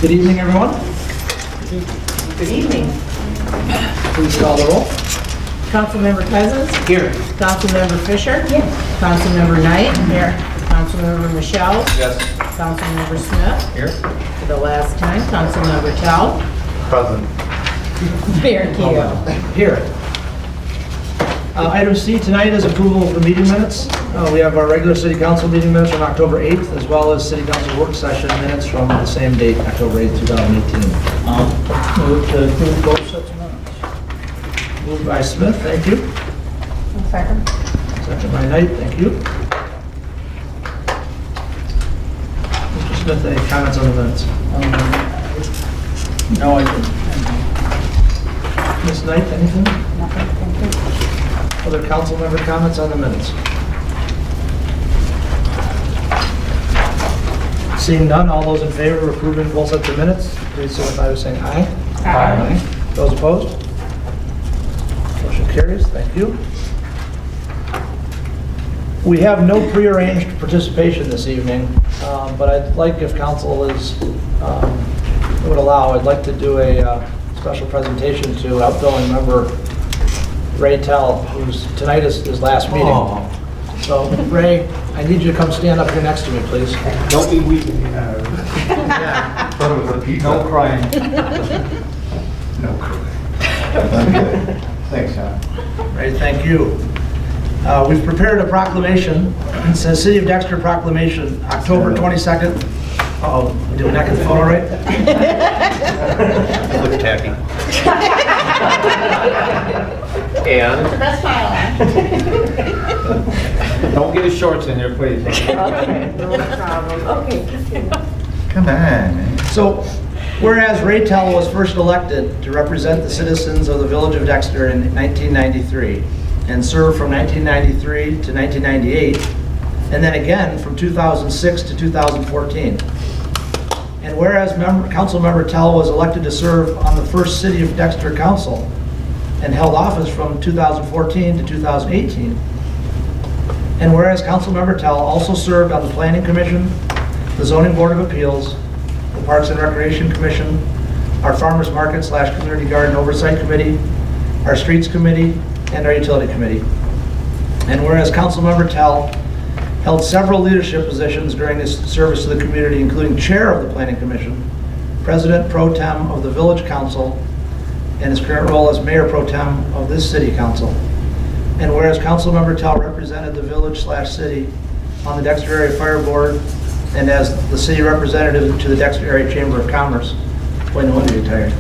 Good evening, everyone. Good evening. Please call the roll. Councilmember Cousins? Here. Councilmember Fisher? Yes. Councilmember Knight? Here. Councilmember Michelle? Yes. Councilmember Smith? Here. For the last time, Councilmember Tell? Present. Mayor Keough? Here. Item C tonight is approval of the meeting minutes. We have our regular city council meeting minutes from October 8th, as well as city council work session minutes from the same date, October 8th, 2018. Move to approve both sets of minutes. Moved by Smith, thank you. Second. Second by Knight, thank you. Mr. Smith, any comments on the minutes? No, I didn't. Ms. Knight, anything? Nothing, thank you. Other council member comments on the minutes? Seeing none, all those in favor of approving both sets of minutes, please signify by saying aye. Aye. Those opposed? Motion carries, thank you. We have no prearranged participation this evening, but I'd like, if council would allow, I'd like to do a special presentation to outgoing member Ray Tell, who's tonight is his last meeting. Oh. So, Ray, I need you to come stand up here next to me, please. Don't be weeping. Yeah. Thought it was a pizza. No crying. No crying. Okay. Thanks, John. Ray, thank you. We've prepared a proclamation. It says City of Dexter Proclamation, October 22nd. Uh-oh, did we not get the photo right? Look tacky. And Best file. don't get his shorts in there, please. Okay, no problem. Okay. Come on, man. So, whereas Ray Tell was first elected to represent the citizens of the village of Dexter in 1993 and served from 1993 to 1998, and then again from 2006 to 2014. And whereas council member Tell was elected to serve on the first City of Dexter Council and held office from 2014 to 2018. And whereas council member Tell also served on the Planning Commission, the Zoning Board of Appeals, the Parks and Recreation Commission, our Farmers Market / Community Garden Oversight Committee, our Streets Committee, and our Utility Committee. And whereas council member Tell held several leadership positions during his service to the community, including chair of the Planning Commission, president pro tem of the Village Council, and his current role as mayor pro tem of this city council. And whereas council member Tell represented the village / city on the Dexter Area Fire Board and as the city representative to the Dexter Area Chamber of Commerce. Boy, no wonder you're tired.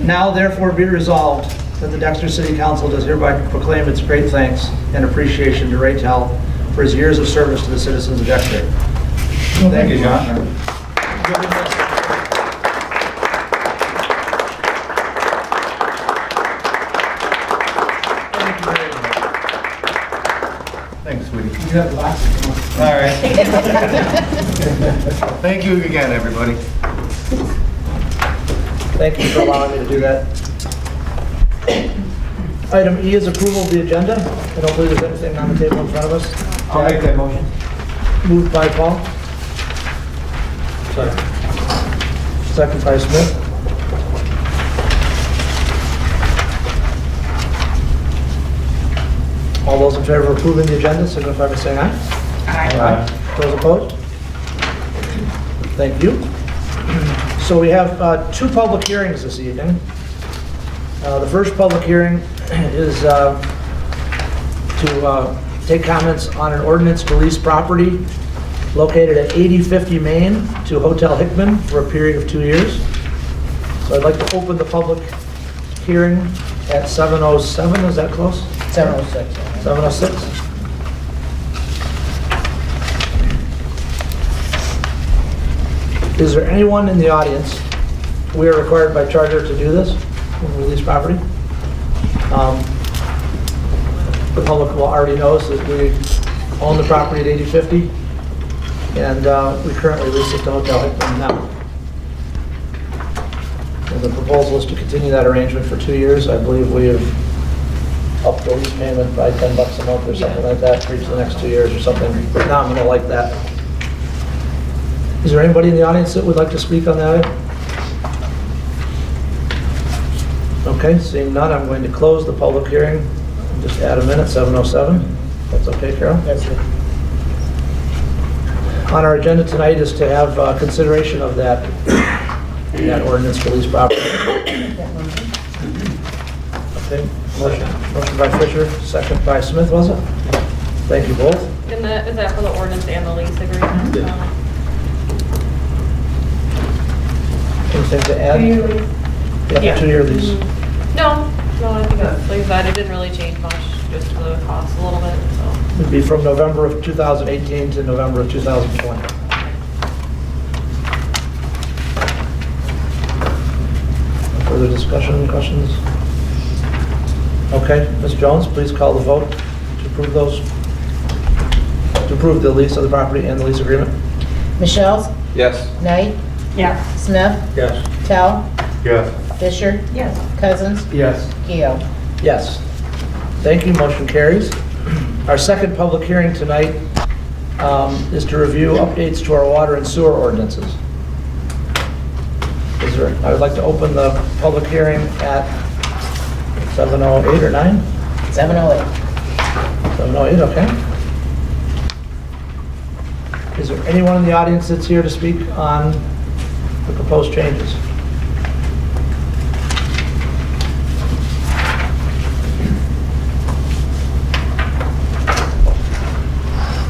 Now therefore be resolved that the Dexter City Council does hereby proclaim its great thanks and appreciation to Ray Tell for his years of service to the citizens of Dexter. Well, thank you, John. Thanks, sweetie. You have the boxes. All right. Thank you again, everybody. Thank you for allowing me to do that. Item E is approval of the agenda. I don't believe there's anything on the table in front of us. I'll make that motion. Moved by Paul. Second by Smith. All those in favor of approving the agenda, signify by saying aye. Aye. Those opposed? Thank you. So we have two public hearings this evening. The first public hearing is to take comments on an ordinance to lease property located at 8050 Main to Hotel Hickman for a period of 2 years. So I'd like to open the public hearing at 7:07, is that close? 7:06. 7:06. Is there anyone in the audience? We are required by charter to do this when we lease property. The public will already knows that we own the property at 8050, and we currently lease it to Hotel Hickman now. And the proposal is to continue that arrangement for 2 years. I believe we have upped the lease payment by $10 a month or something like that for each of the next 2 years, or something nominal like that. Is there anybody in the audience that would like to speak on that item? Okay, seeing none, I'm going to close the public hearing. Just add a minute, 7:07. That's okay, Carol? That's it. On our agenda tonight is to have consideration of that ordinance for leased property. Okay, motion by Fisher, second by Smith, was it? Thank you both. And is that for the ordinance and the lease agreement? Yeah. Anything to add? Yeah. Yeah, 2-year lease. No, I think it's, like I said, it didn't really change much, just the cost a little bit, so. It'd be from November of 2018 to November of 2020. Further discussion, questions? Okay, Ms. Jones, please call the vote to approve those, to approve the lease of the property and the lease agreement. Michelle? Yes. Knight? Yeah. Smith? Yes. Tell? Yes. Fisher? Yes. Cousins? Yes. Keo? Yes. Thank you, motion carries. Our second public hearing tonight is to review updates to our water and sewer ordinances. I would like to open the public hearing at 7:08 or 9? 708. 7:08, okay. Is there anyone in the audience that's here to speak on the proposed changes?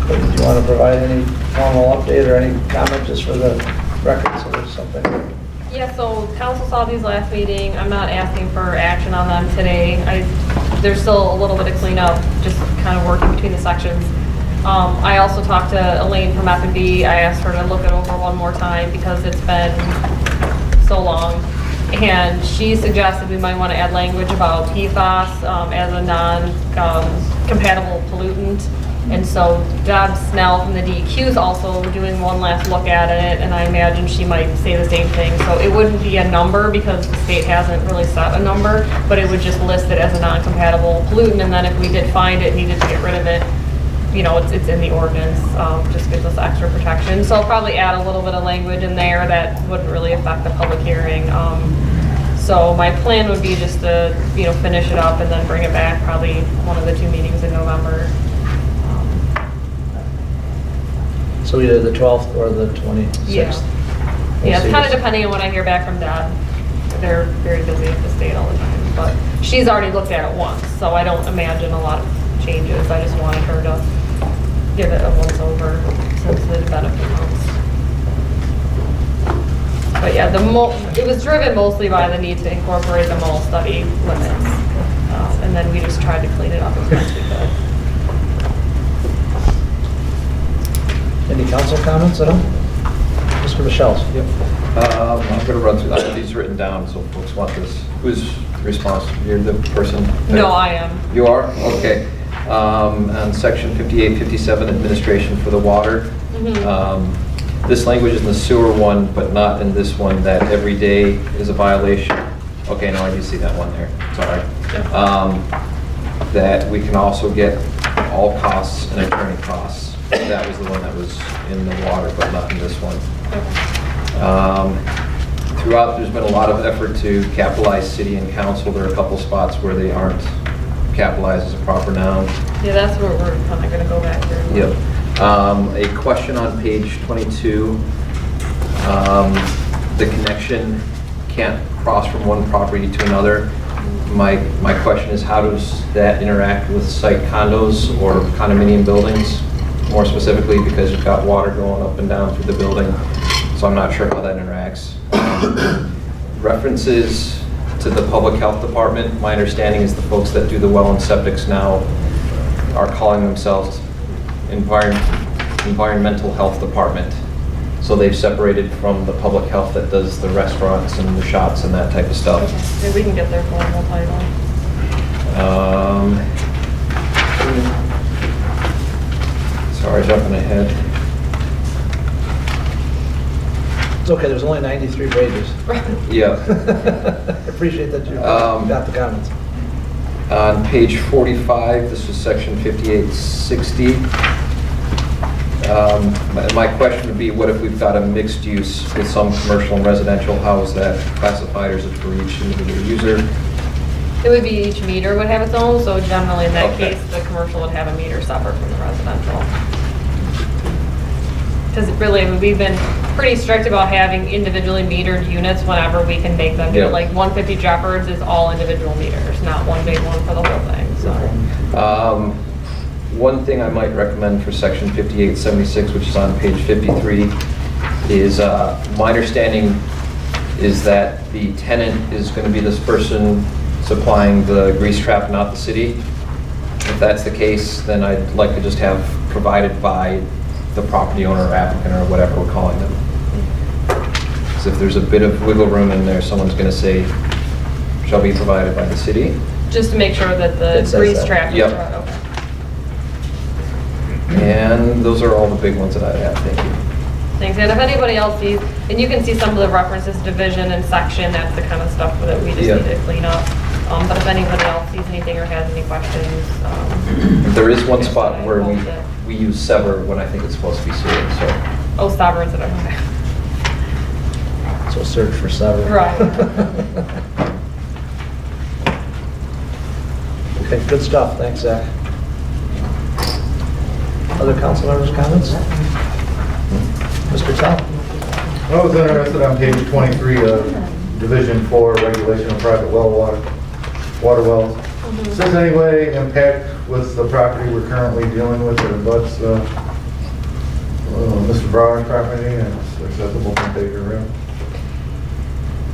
Do you want to provide any formal update or any comment just for the record, so there's something? Yeah, so council saw these last meeting. I'm not asking for action on them today. There's still a little bit of cleanup, just kind of working between the sections. I also talked to Elaine from F&B. I asked her to look it over one more time because it's been so long. And she suggested we might want to add language about PFAS as a non-compatible pollutant. And so Deb Snell from the DEQ is also doing one last look at it, and I imagine she might say the same thing. So it wouldn't be a number because the state hasn't really set a number, but it would just list it as a non-compatible pollutant, and then if we did find it, needed to get rid of it, you know, it's in the ordinance, just gives us extra protection. So I'll probably add a little bit of language in there that wouldn't really affect the public hearing. So my plan would be just to, you know, finish it up and then bring it back probably one of the 2 meetings in November. So either the 12th or the 26th? Yeah. We'll Yeah, see it's kind of this. depending on when I hear back from Deb. They're very busy at the state all the time, but she's already looked at it once, so I don't imagine a lot of changes. I just wanted her to give it a once over since the benefit comes. But yeah, it was driven mostly by the need to incorporate the mall study limits. And then we just tried to clean it up as best we could. Any council comments at all? Mr. Michelle's? Yep. I'm going to run through, I have these written down, so folks want this. Who's responsible? You're the person? No, I am. You are? Okay. On section 58, 57, administration for the water. This language is in the sewer one, but not in this one, that every day is a violation. Okay, no, I do see that one there. Sorry. That we can also get all costs and attorney costs. That was the one that was in the water, but not in this one. Throughout, there's been a lot of effort to capitalize city and council. There are a couple spots where they aren't capitalized as a proper noun. Yeah, that's where we're kind of going to go back through. Yep. A question on page 22. The connection can't cross from one property to another. My question is, how does that interact with site condos or condominium buildings? More specifically, because you've got water going up and down through the building, so I'm not sure how that interacts. References to the public health department, my understanding is the folks that do the well and septics now are calling themselves environmental health department. So they've separated from the public health that does the restaurants and the shops and that type of stuff. Okay. Maybe we can get their formal title. Sorry, jumping ahead. It's okay, there's only 93 pages. Yeah. Appreciate that you Um, got the comments. On page 45, this was section 5860. My question would be, what if we've got a mixed use with some commercial and residential? How is that classified, or is it for each individual user? It would be each meter would have its own, so generally in that Okay. case, the commercial would have a meter separate from the residential. Because really, I mean, we've been pretty strict about having individually metered units whenever we can make them do Yeah. it. Like 150 Jeffords is all individual meters, not one big one for the whole thing, so. One thing I might recommend for section 5876, which is on page 53, is my understanding is that the tenant is going to be this person supplying the grease trap, not the city. If that's the case, then I'd like to just have provided by the property owner or applicant or whatever we're calling them. Because if there's a bit of wiggle room in there, someone's going to say, shall be provided by the city. Just to make sure that the It says grease that. trap is Yep. right, okay. And those are all the big ones that I have. Thank you. Thanks, and if anybody else sees, and you can see some of the references, division and section, that's the kind of stuff that we just Yeah. need to clean up. But if anybody else sees anything or has any questions. There is one spot where hold it. we use sever when I think it's supposed to be sewer, so. Oh, stubborn, okay. So search for seven. Right. Okay, good stuff. Thanks, Zach. Other council members' comments? Mr. Tell. I was interested on page 23 of Division 4, Regulation of Private water wells. Says anyway, impact with the property we're currently dealing with that abuts Mr. Brower's property, and it's acceptable from Baker Rim.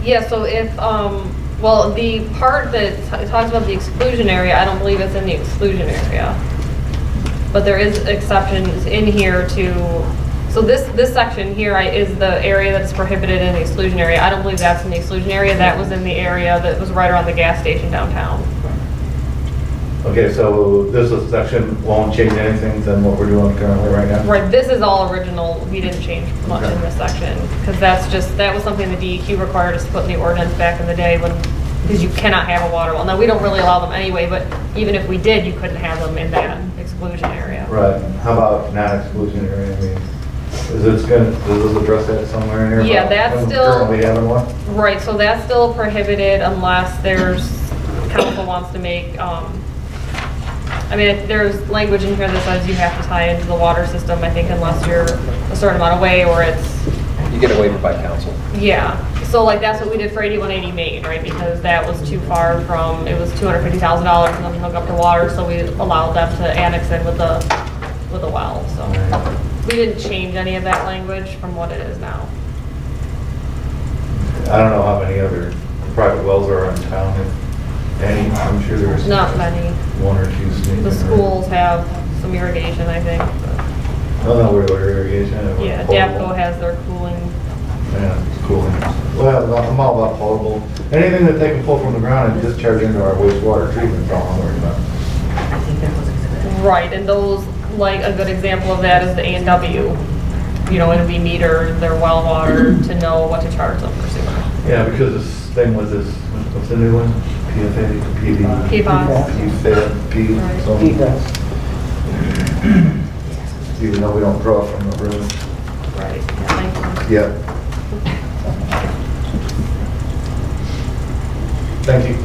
Yeah, so if, well, the part that talks about the exclusion area, I don't believe it's in the exclusion area. But there is exceptions in here to, so this section here is the area that's prohibited in the exclusion area. I don't believe that's in the exclusion area. That was in the area that was right around the gas station downtown. Okay, so this section won't change anything than what we're doing currently right now? Right, this is all original. We didn't change much in this section. Because that was something the DEQ required us to put in the ordinance back in the day because you cannot have a water well. Now, we don't really allow them anyway, but even if we did, you couldn't have them in that exclusion area. Right. How about non-exclusion area? I mean, does this address that somewhere in here? Yeah, about that's them still- currently having one? Right, so that's still prohibited unless council wants to make, I mean, there's language in here that says you have to tie into the water system, I think, unless you're a certain amount away or it's, You get a waiver by council. yeah. So like that's what we did for 8180 Main, right? Because that was too far from, it was $250,000 and then hook up to water, so we allowed them to annex in with the well, so. We didn't change any of that language from what it is now. I don't know how many other private wells are in town, if any. I'm sure there's Not many. one or two. The schools have some irrigation, I think. but- Oh, no, we're irrigation. Yeah, potable. DAPCO has their cooling. Yeah, it's cool. Well, I'm all about potable. Anything that they can pull from the ground and discharge into our wastewater treatment, that's all I'm worried about. Right, and those, like, a good example of that is the A&W. You know, and we meter their well water to know what to charge them for sewer. Yeah, because this thing with this, what's the new one? PFA, PD? PFAS. P, Right. something. Even though we don't draw from the room. Right, yeah, thank you. Yeah. Thank you.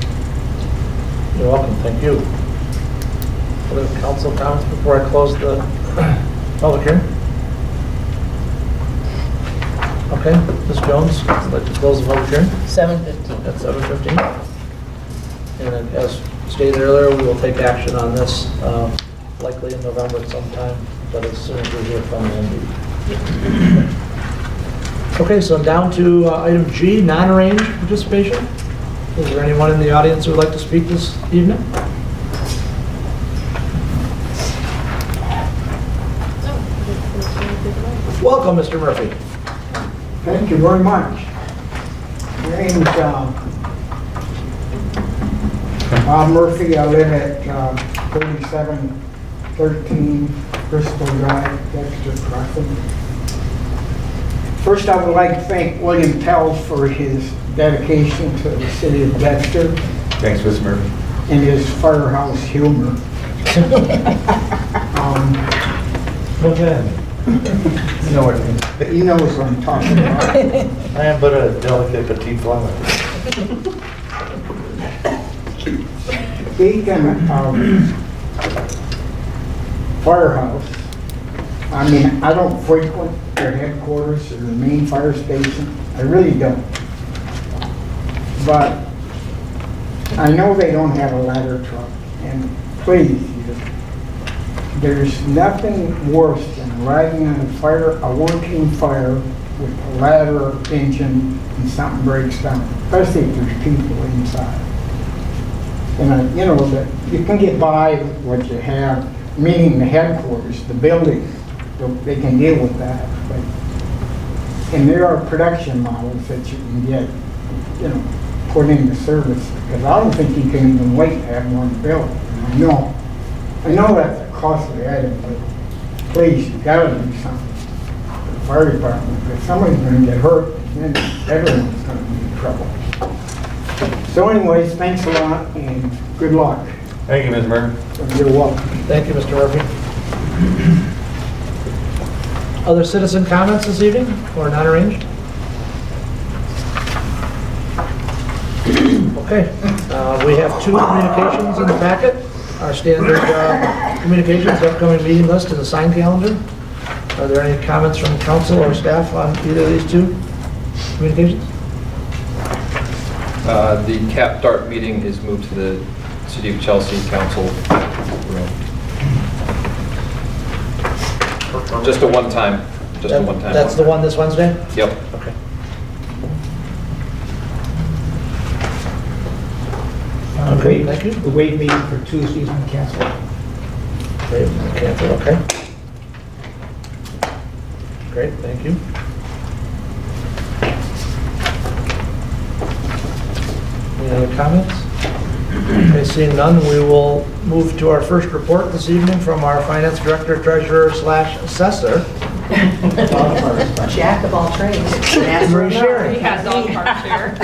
You're welcome. Thank you. Other council comments before I close the public hearing? Okay, Ms. Jones, would you like to close the public hearing 7:15. at 7:15? And then, as stated earlier, we will take action on this likely in November at some time, but as soon as we hear from the MD. Okay, so down to item G, non-arranged participation. Is there anyone in the audience who would like to speak this evening? Welcome, Mr. Murphy. Thank you very much. My name's Bob Murphy. I live at 3713 Bristol Drive, Dexter City. First, I would like to thank William Tells for his dedication to the city of Dexter Thanks, Mr. Murphy. and his firehouse humor. Okay. You know what I mean? He knows what I'm talking about. I am but a delicate petite flower. Speaking of firehouse, I mean, I don't frequent their headquarters or the main fire station. I really don't. But I know they don't have a ladder truck. And please, there's nothing worse than riding on a working fire with a ladder engine and something breaks down, especially if there's people inside. And you know, that you can get by with what you have, meaning the headquarters, the building, they can deal with that. But, and there are production models that you can get, you know, put into service, because I don't think you can even wait to have one built. And I know that's a costly item, but please, you gotta do something for the fire department. If somebody's gonna get hurt, then everyone's gonna be in trouble. So anyways, thanks a lot and good luck. Thank you, Ms. Murray. You're welcome. Thank you, Mr. Murphy. Other citizen comments this evening, or not arranged? Okay, we have 2 communications in the packet. Our standard communications, upcoming meeting list, and the sign calendar. Are there any comments from council or staff on either of these 2 communications? The Cap Dart meeting is moved to the City of Chelsea Council room. Just a one-time, That's the one this Wednesday? Yep. Okay. Okay, thank you. The wave meeting for Tuesday's been canceled. Great, cancel, okay. Great, thank you. Any other comments? Okay, seeing none, we will move to our first report this evening from our finance director, treasurer / assessor. Jack of all trades. Marie Sherry. He has dog park chair.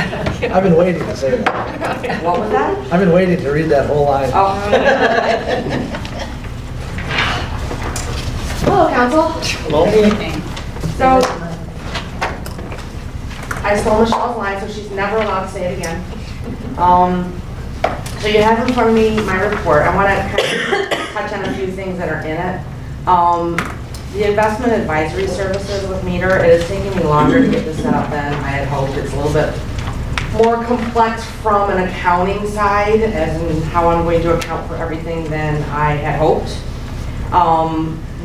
I've been waiting to say that. What was that? I've been waiting to read that whole line. Hello, council. Hello? So, I stole Michelle's line, so she's never allowed to say it again. So you have in front of me my report. I want to kind of touch on a few things that are in it. The investment advisory services with Meter, it is taking me longer to get this set up than I had hoped. It's a little bit more complex from an accounting side, as in how I'm going to account for everything than I had hoped.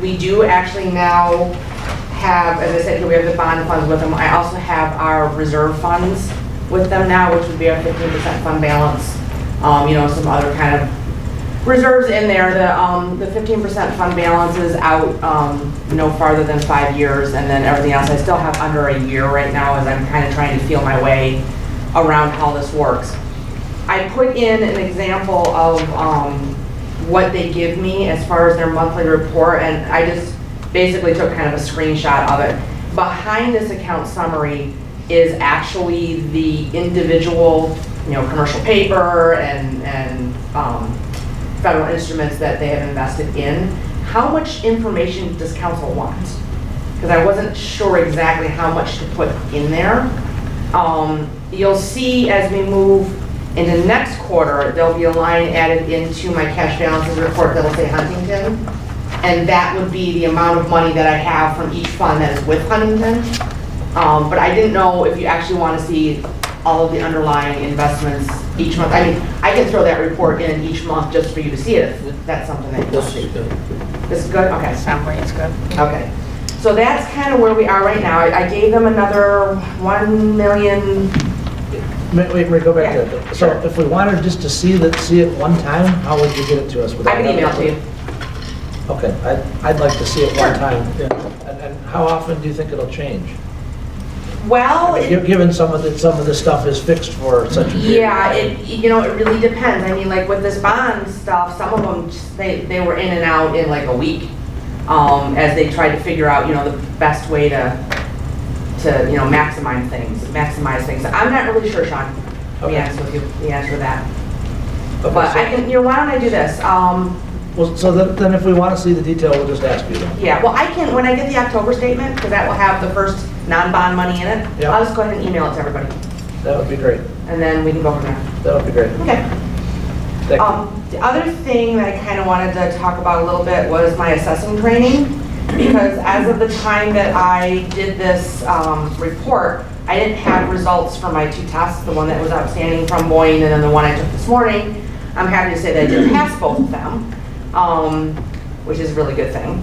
We do actually now have, as I said, we have the bond funds with them. I also have our reserve funds with them now, which would be our 15% fund balance. You know, some other kind of reserves in there. The 15% fund balance is out no farther than 5 years, and then everything else I still have under a year right now, as I'm kind of trying to feel my way around how this works. I put in an example of what they give me as far as their monthly report, and I just basically took kind of a screenshot of it. Behind this account summary is actually the individual, you know, commercial paper and federal instruments that they have invested in. How much information does council want? Because I wasn't sure exactly how much to put in there. You'll see as we move into next quarter, there'll be a line added into my cash balances report that'll say Huntington. And that would be the amount of money that I have from each fund that is with Huntington. But I didn't know if you actually want to see all of the underlying investments each month. I mean, I can throw that report in each month just for you to see it, if that's something that you want to see. This is good? Okay. It's good. Okay. So that's kind of where we are right now. I gave them another 1 million. Wait, go back to Yeah, it. So sure. if we wanted just to see it one time, how would you get it to us? I can email it to you. Okay, I'd like to see it one time. And how often do you think it'll change? Well, Given some of the stuff is fixed for such a period. yeah, you know, it really depends. I mean, like with this bond stuff, some of them, they were in and out in like a week, as they tried to figure out, you know, the best way to you know, maximize things. I'm not really sure, Sean, to be honest with you, the answer to that. Okay, But so- I can, you know, why don't I do this? Well, so then if we want to see the detail, we'll just ask you then. Yeah, well, I can, when I get the October statement, because that will have the first non-bond money in it, Yeah. I'll just go ahead and email it to everybody, That would be great. and then we can go from there. That would be great. Okay. Thank you. The other thing that I kind of wanted to talk about a little bit was my assessing training, because as of the time that I did this report, I didn't have results for my 2 tests, the one that was outstanding from Boyne and then the one I took this morning. I'm happy to say that I did pass both of them, which is a really good thing.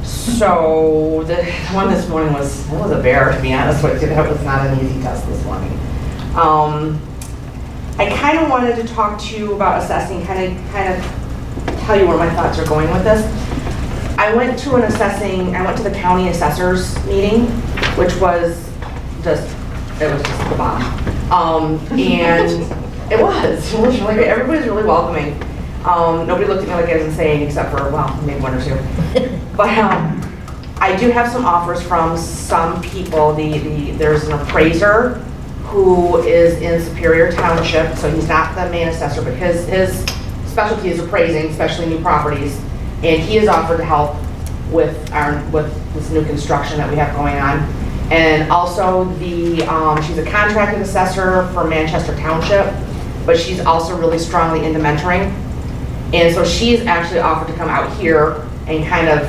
So the one this morning was a bear, to be honest with you. That was not an easy test this morning. I kind of wanted to talk to you about assessing, kind of tell you where my thoughts are going with this. I went to the county assessors meeting, which was just the bomb. And it was really great. Everybody's really welcoming. Nobody looked at me like I was insane, except for, well, maybe 1 or 2. But I do have some offers from some people. There's an appraiser who is in Superior Township, so he's not the main assessor, but his specialty is appraising, especially new properties. And he has offered to help with this new construction that we have going on. And also she's a contracted assessor for Manchester Township, but she's also really strongly into mentoring. And so she's actually offered to come out here and kind of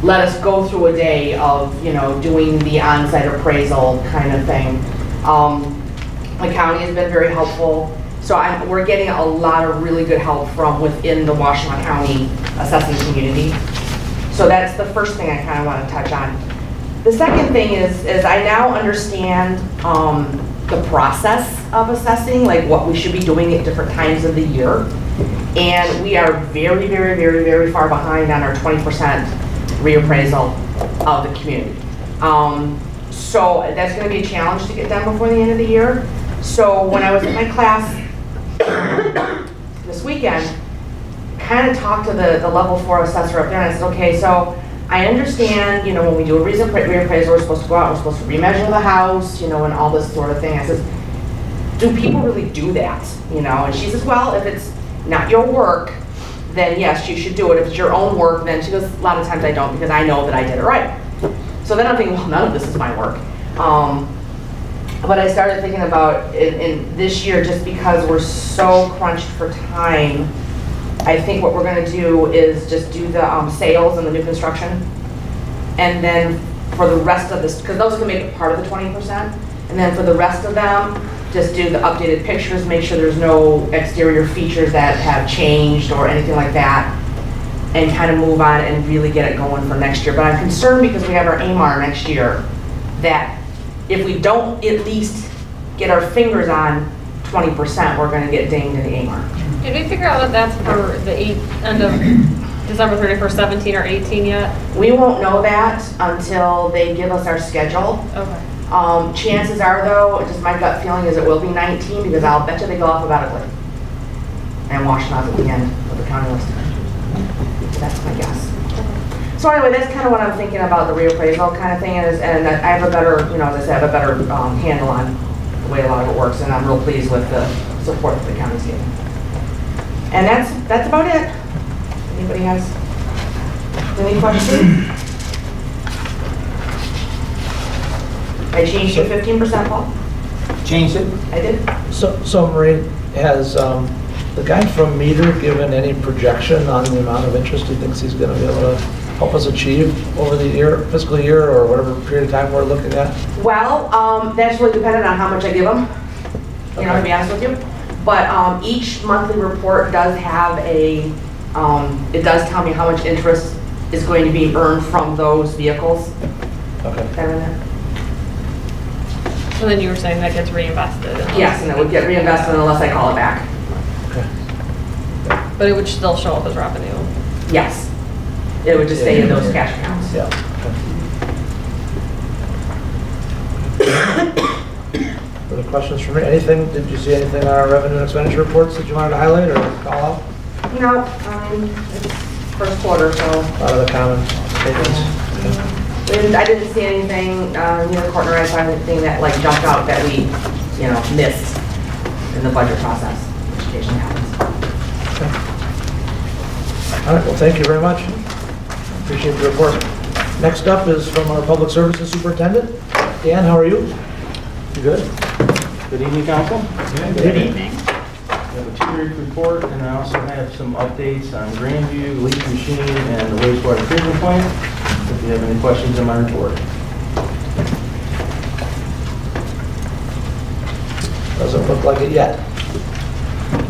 let us go through a day of, doing the on-site appraisal kind of thing. The county has been very helpful. So we're getting a lot of really good help from within the Washtenaw County assessing community. So that's the first thing I kind of want to touch on. The second thing is I now understand the process of assessing, like what we should be doing at different times of the year. And we are very, very, very, very far behind on our 20% reappraisal of the community. So that's going to be a challenge to get done before the end of the year. So when I was in my class this weekend, kind of talked to the level 4 assessor up there, and I said, okay, so I understand, when we do a reappraisal, we're supposed to go out, we're supposed to remeasure the house, and all this sort of thing. I said, do people really do that? And she says, well, if it's not your work, then yes, you should do it. If it's your own work, then she goes, a lot of times I don't, because I know that I did it right. So then I'm thinking, well, none of this is my work. But I started thinking about in this year, just because we're so crunched for time, I think what we're going to do is just do the sales and the new construction. And then for the rest of this, because those can make it part of the 20%. And then for the rest of them, just do the updated pictures, make sure there's no exterior features that have changed or anything like that, and kind of move on and really get it going for next year. But I'm concerned because we have our AMAR next year, that if we don't at least get our fingers on 20%, we're going to get dinged in the AMAR. Did we figure out if that's for the end of December 31st, 17 or 18 yet? We won't know that until they give us our schedule. Okay. Chances are, though, just my gut feeling is it will be 19, because I'll bet you they go alphabetically. And Washtenaw at the end of the county list. That's my guess. So anyway, that's kind of what I'm thinking about the reappraisal kind of thing is, and I have a better, as I said, I have a better handle on the way a lot of it works, and I'm real pleased with the support that the county's giving. And that's about it. Anybody has any questions? I changed to 15%, Paul. Changed it? I did. So Marie, has the guy from Meter given any projection on the amount of interest he thinks he's going to be able to help us achieve over the fiscal year or whatever period of time we're looking at? Well, that's really dependent on how much I give them, to be honest with you. But each monthly report does have it does tell me how much interest is going to be earned from those vehicles. Okay. That are in there. So then you were saying that gets reinvested? Yes, and it would get reinvested unless I call it back. Okay. But it would still show up as revenue? Yes. It would just stay in those cash accounts. Yeah. Okay. Other questions for me? Did you see anything on our revenue and expenditure reports that you wanted to highlight or call out? No, it's first quarter, so. A lot of the common statements. Okay. I didn't see anything, neither Court nor I saw anything that like jumped out that we, missed in the budget process, which occasionally happens. All right, well, thank you very much. Appreciate the report. Next up is from our Public Services Superintendent. Dan, how are you? You good? Good evening, council. Good evening. We have a 2-week report, and I also have some updates on Grandview, leak machine, and the wastewater treatment plant. If you have any questions in my report. Doesn't look like it yet.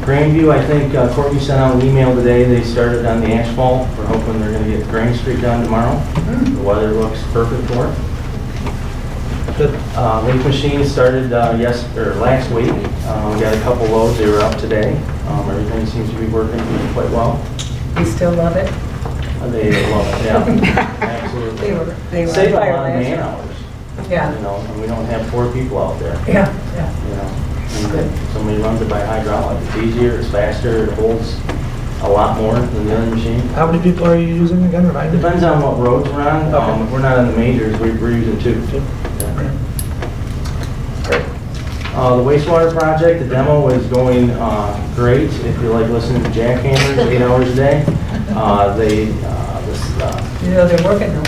Grandview, I think Courtney sent out an email today. They started on the asphalt. We're hoping they're going to get Grand Street done tomorrow. The weather looks perfect for it. Good. Leak machine started last week. We got a couple loads. They were up today. Everything seems to be working quite well. You still love it? They love it, yeah. Absolutely. They were Save a on fire lot of last man year. hours. Yeah. You know, and we don't have 4 people out there. Yeah, yeah. You know, and somebody runs it by hydraulic. It's easier, it's faster, it holds a lot more than the other machine. How many people are you using again? Remind me. Depends on what roads we're on. Okay. If we're not on the majors, we're using 2. Great. The wastewater project, the demo is going great. If you like listening to jackhammers 8 hours a day, You know they're working though.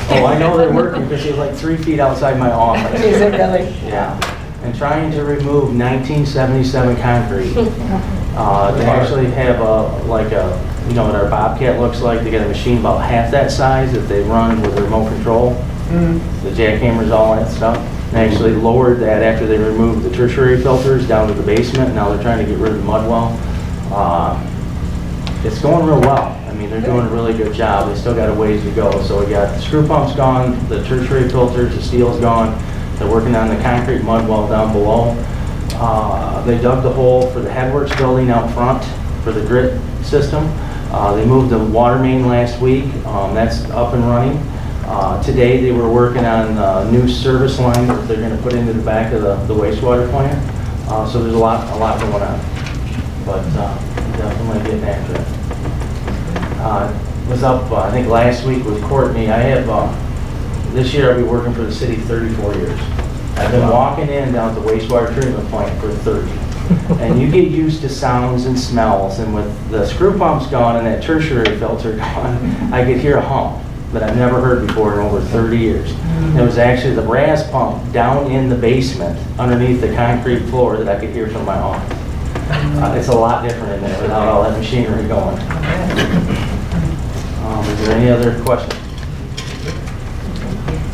oh, I know they're working because they're like 3 feet outside my office. Is it really? Yeah, and trying to remove 1977 concrete. They actually have you know what our Bobcat looks like. They got a machine about half that size that they run with a remote control. The jackhammers, all that stuff. They actually lowered that after they removed the tertiary filters down to the basement. Now they're trying to get rid of the mud well. It's going real well. I mean, they're doing a really good job. They still got a ways to go. So we got the screw pumps gone, the tertiary filters, the steel's gone. They're working on the concrete mud wall down below. They dug the hole for the headworks building out front for the grit system. They moved the water main last week. That's up and running. Today they were working on a new service line that they're going to put into the back of the wastewater plant. So there's a lot going on. But definitely getting after it. Was up, I think last week with Courtney. I have, this year I'll be working for the city 34 years. I've been walking in down at the wastewater treatment plant for 30. And you get used to sounds and smells, and with the screw pumps gone and that tertiary filter gone, I could hear a hum that I've never heard before in over 30 years. And it was actually the brass pump down in the basement underneath the concrete floor that I could hear from my office. It's a lot different in there without all that machinery going. Is there any other questions?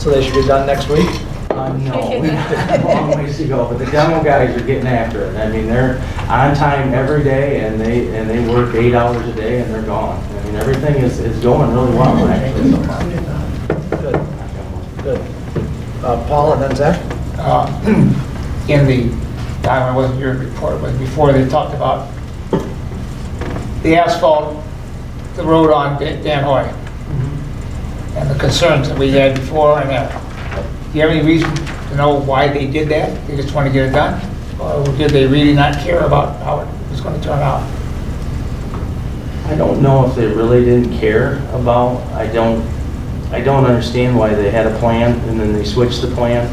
So they should be done next week? No, we have a long ways to go, but the demo guys are getting after it. I mean, they're on time every day, and they work 8 hours a day, and they're gone. I mean, everything is going really well, actually, so far. Good. Good. Paul and then Zach? In the time I wasn't here before, but before they talked about the asphalt, the road on Dan Hoy, and the concerns that we had before and after. Do you have any reason to know why they did that? They just want to get it done? Or did they really not care about how it was going to turn out? I don't know if they really didn't care about. I don't understand why they had a plan and then they switched the plan.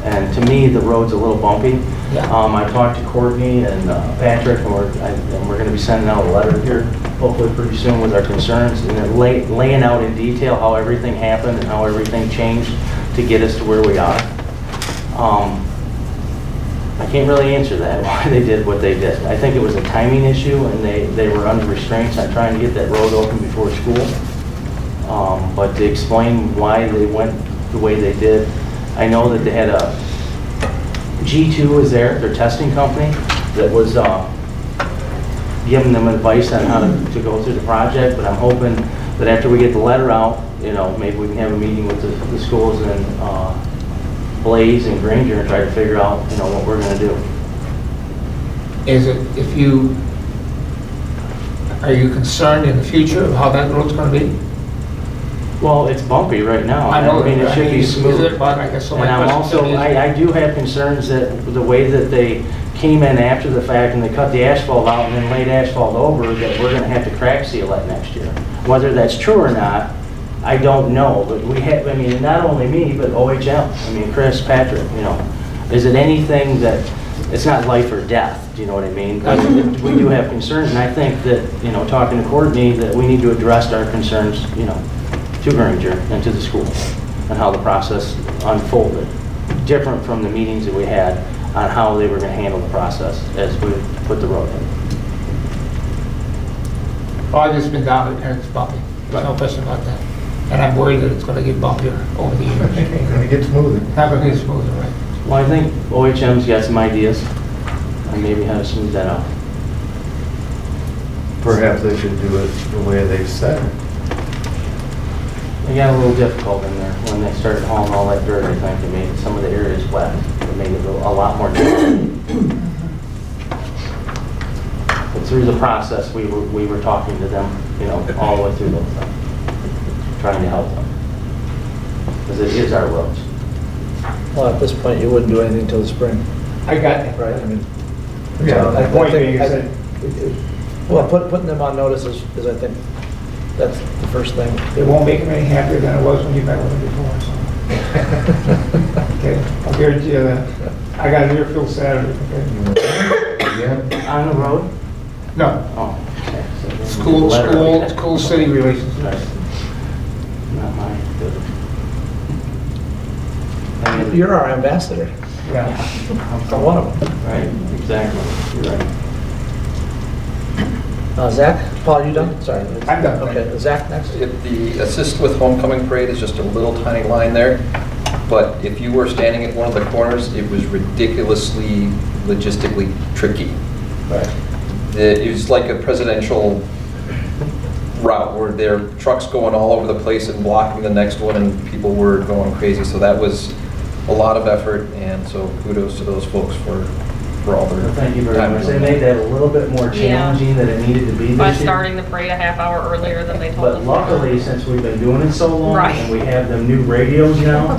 And to me, the road's a little bumpy. Yeah. I talked to Courtney and Patrick, and we're going to be sending out a letter here, hopefully pretty soon, with our concerns, and then laying out in detail how everything happened and how everything changed to get us to where we are. I can't really answer that, why they did what they did. I think it was a timing issue, and they were under restraints on trying to get that road open before school. But to explain why they went the way they did, I know that they had a G2 was there, their testing company, that was giving them advice on how to go through the project, but I'm hoping that after we get the letter out, you know, maybe we can have a meeting with the schools and Blaze and Granger and try to figure out, you know, what we're going to do. Is it, are you concerned in the future of how that road's going to be? Well, it's bumpy right now. I know. mean, it should be smooth. Is it, but I guess so my And I'm question also, is- I do have concerns that the way that they came in after the fact and they cut the asphalt out and then laid asphalt over, that we're going to have to crack seal that next year. Whether that's true or not, I don't know, but we have, I mean, not only me, but OHM, I mean, Chris, Patrick, you know. Is it anything that it's not life or death, do you know what I mean? But we do have concerns, and I think that, you know, talking to Courtney, that we need to address our concerns, you know, to Granger and to the school, and how the process unfolded. Different from the meetings that we had on how they were going to handle the process as we put the road in. Well, I've just been down there and it's bumpy. There's no question about that. And I'm worried that it's gonna get bumpier over the years. Gonna get smoother. Not gonna get smoother, right? Well, I think OHM's got some ideas, and maybe how to smooth that out. Perhaps they should do it the way they said. It got a little difficult in there when they started hauling all that dirt. I think it made some of the areas wet. It made it a lot more difficult. But through the process, we were talking to them, you know, all the way through those things, trying to help them. Because it is our roads. Well, at this point, you wouldn't do anything till the spring, I got it. right? I mean, Yeah. The point being is that well, putting them on notice is I think, that's the first thing. it won't make them any happier than it was when you met with them before, so. Okay, I'll guarantee you that. I got an earful Saturday, okay? Again? On the road? No, Oh, okay. So then school, city relations. Right. Not mine. Good. I mean, You're our ambassador, Yeah. or one of them. Right, exactly. You're right. Zach, Paul, you done? Sorry. I'm done. Okay, Zach next. The assist with homecoming parade is just a little tiny line there, but if you were standing at one of the corners, it was ridiculously logistically tricky. Right. It was like a presidential route where there are trucks going all over the place and blocking the next one, and people were going crazy. So that was a lot of effort, and so kudos to those folks for all their Well, thank you very time much. doing They that. made that a little bit more challenging than it needed to be By this year. starting the parade a half hour earlier than they told us. But luckily, since we've been doing it so long, Right. and we have them new radios now,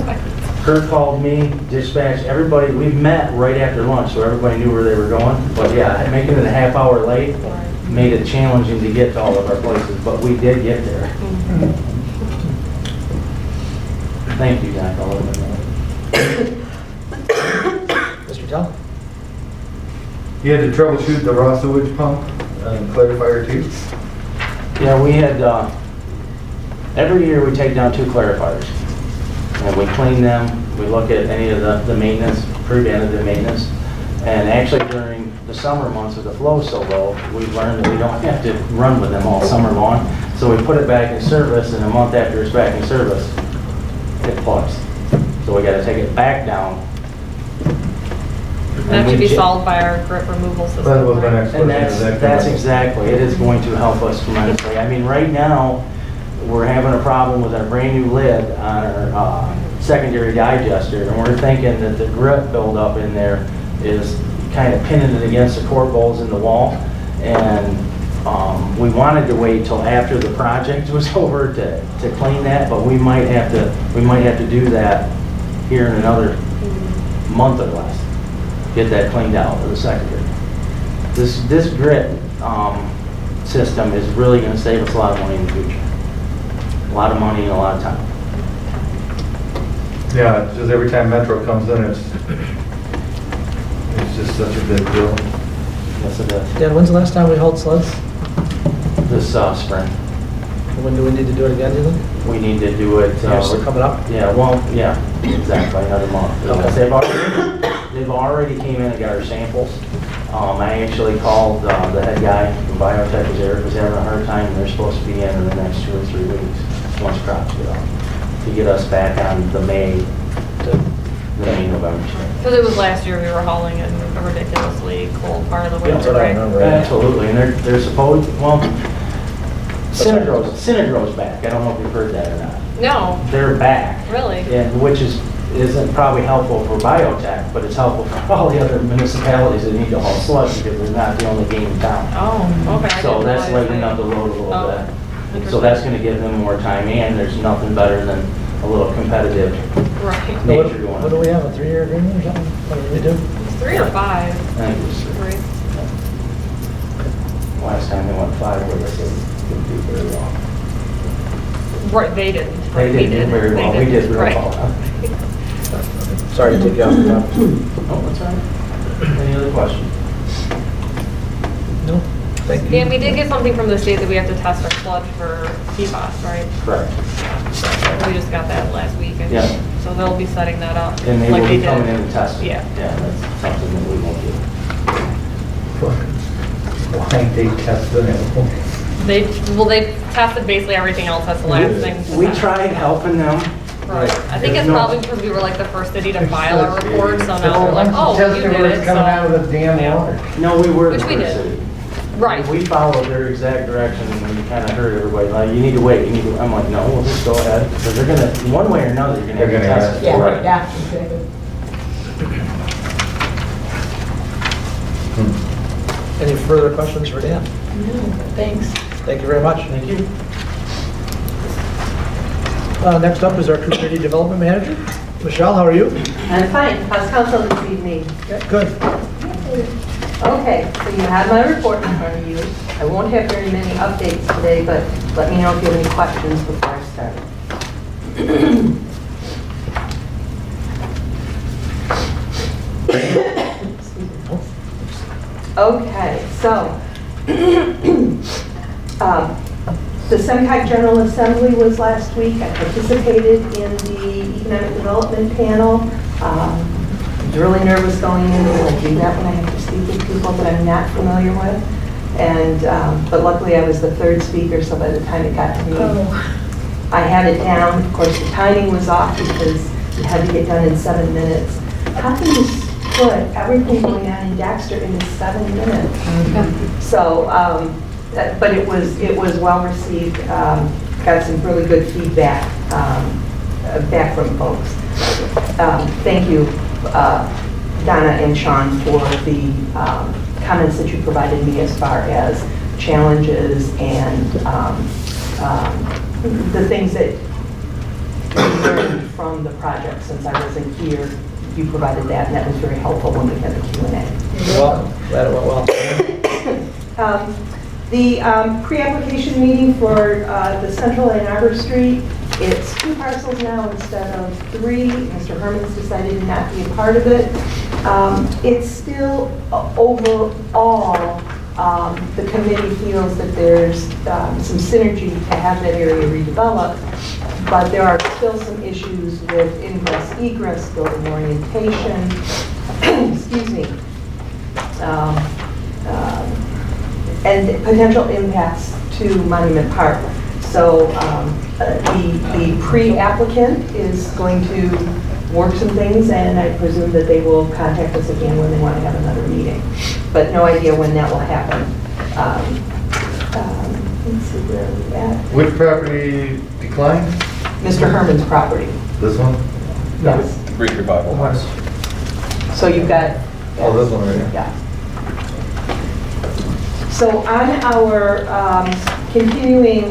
Kurt called me, dispatched, everybody, we met right after lunch, so everybody knew where they were going. But yeah, making it a half hour late made it challenging to get to all of our places, but we did get there. Thank you, Zach, all of them. Mr. Tell? You had to troubleshoot the raw sewage pump and clarifier too? Yeah, we had, every year we take down 2 clarifiers. And we clean them, we look at any of the maintenance, preventative maintenance. And actually during the summer months with the flow so low, we've learned that we don't have to run with them all summer long. So we put it back in service, and a month after it's back in service, it plugs. So we gotta take it back down. That should be solved by our grit removal system. That was my next And question. that's exactly, it is going to help us tremendously. I mean, right now, we're having a problem with our brand new lid on our secondary digester, and we're thinking that the grit buildup in there is kind of pinning it against the core bolts in the wall. And we wanted to wait till after the project was over to clean that, but we might have to do that here in another month or less. Get that cleaned out of the secondary. This grit system is really going to save us a lot of money in the future. A lot of money and a lot of time. Yeah, just every time Metro comes in, it's just such a big deal. Yes, it is. Dan, when's the last time we hauled sleds? This spring, When do we need to do it again, do you think? we need to do it. Yours coming up? Yeah, well, yeah, exactly, another month. Because they've already came in and got our samples. I actually called the head guy from Biotech, was there, was having a hard time, and they're supposed to be in the next 2 or 3 weeks, once crops get off, to get us back on the May November. Because it was last year we were hauling in a ridiculously cold part of the That's winter, what I right? remember. Absolutely, and they're supposed, well, Synhydro's back, I don't know if you've heard that or not. No, They're back. really? And which isn't probably helpful for Biotech, but it's helpful for all the other municipalities that need to haul sludge, because they're not the only game in town. Oh, okay. I So didn't that's realize lightening that. up the load a little Oh, bit. So interesting. that's gonna give them more time, and there's nothing better than a little competitive Right. nature going What do we have, a 3-year agreement or something? What do we do? It's 3 or 5. I think it was 3. last time they went 5 with us, they didn't do very well. Right, they didn't. They We didn't do very They well, we did didn't. very Right. well. Sorry to take you off the topic. Oh, that's all right. Any other questions? No? Thank you. And we did get something from the state that we have to test our sludge for PFAS, right? Correct. We just got that last week. And Yeah. So they'll be setting that up. And they like will be did. coming in and testing. Yeah. Yeah, that's something that we won't do. Why they tested it? They tested basically everything else. That's the last thing. to We test. tried helping them. Right. I think it's No. probably because we were like the first city to file a report, so now we're like, oh, you Testing did where it, it's coming out so. of the damn water. No, we were the Which we first did. city. Right. We followed their exact direction and we kind of heard everybody, like, you need to wait, you need to, I'm like, no, we'll just go ahead. Because they're gonna, one way or another, you're gonna have to They're gonna test it. Yeah, Right. yeah, exactly. Any further questions for Dan? Thanks. Thank you very much. Thank you. Next up is our Community Development Manager. Michelle, how are you? I'm fine. How's council this evening? Yeah, good. Okay, so you have my report in front of you. I won't have very many updates today, but let me know if you have any questions before I start. Okay, so the Semtech General Assembly was last week. I participated in the Economic Development Panel. I'm really nervous going in, and I do that when I have to speak with people that I'm not familiar with. And, but luckily I was the third speaker, so by the time it got to me, I had it down. Of course, the timing was off because you had to get done in 7 minutes. How can you put everything going on in Dexter into 7 minutes? So, but it was well received. Got some really good feedback back from folks. Thank you, Donna and Sean, for the comments that you provided me as far as challenges and the things that you learned from the project since I wasn't here. You provided that, and that was very helpful when we had the Q&A. You're welcome. Glad it went well. The pre-application meeting for the Central Ann Arbor Street, it's 2 parcels now instead of 3. Mr. Herman's decided not to be a part of it. It's still overall, the committee feels that there's some synergy to have that area redeveloped, but there are still some issues with ingress, egress, building orientation, excuse me, and potential impacts to Monument Park. So the pre-applicant is going to work some things, and I presume that they will contact us again when they want to have another meeting. But no idea when that will happen. Let's see, where are we at? Which property declined? Mr. Herman's property. This one? Yes. Greek Revival House. So you've got. Oh, this one right here. Yeah. So on our continuing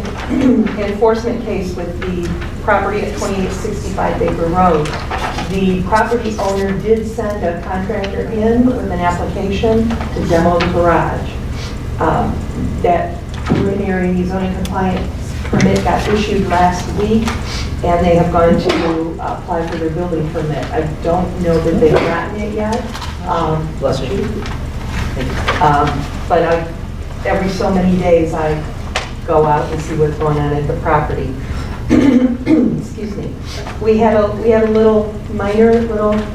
enforcement case with the property at 2865 Baker Road, the property owner did send a contractor in with an application to demo the garage. That preliminary zoning compliance permit got issued last week, and they have gone to apply for their building permit. I don't know that they've gotten it yet. Bless you. But every so many days I go out and see what's going on at the property. Excuse me. We had a minor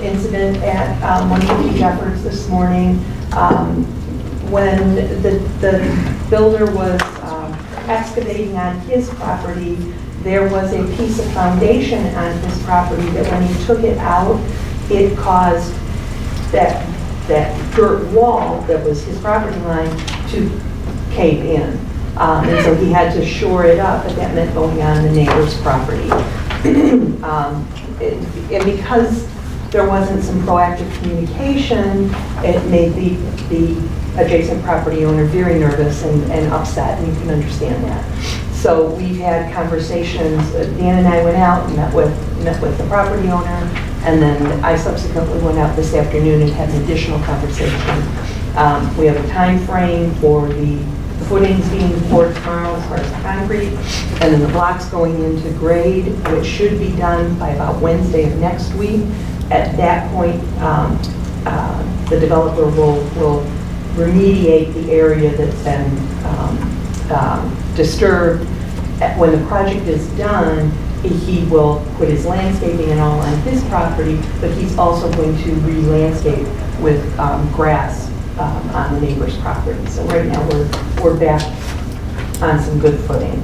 incident at 150 Jeffords this morning when the builder was excavating on his property. There was a piece of foundation on his property that when he took it out, it caused that dirt wall that was his property line to cave in. And so he had to shore it up, but that meant going on the neighbor's property. And because there wasn't some proactive communication, it made the adjacent property owner very nervous and upset, and you can understand that. So we've had conversations. Dan and I went out and met with the property owner, and then I subsequently went out this afternoon and had an additional conversation. We have a time frame for the footings being poured tomorrow as far as concrete, and then the blocks going into grade, which should be done by about Wednesday of next week. At that point, the developer will remediate the area that's been disturbed. When the project is done, he will put his landscaping and all on his property, but he's also going to re-landscape with grass on the neighbor's property. So right now, we're back on some good footing.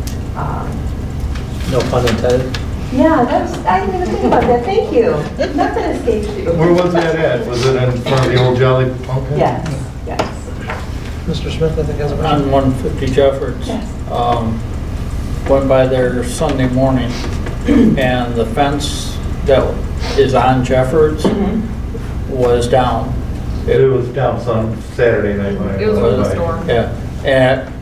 No pun intended. Yeah, I didn't even think about that. Thank you. Nothing escapes you. Where was that at? Was it in front of the old Jolly Pumpkin? Yes, yes. Mr. Smith, I think has a question. On 150 Jeffords. Yes. Went by there Sunday morning, and the fence that is on Jeffords was down. It was down some Saturday night when I It was went with the by. storm. Yeah, and it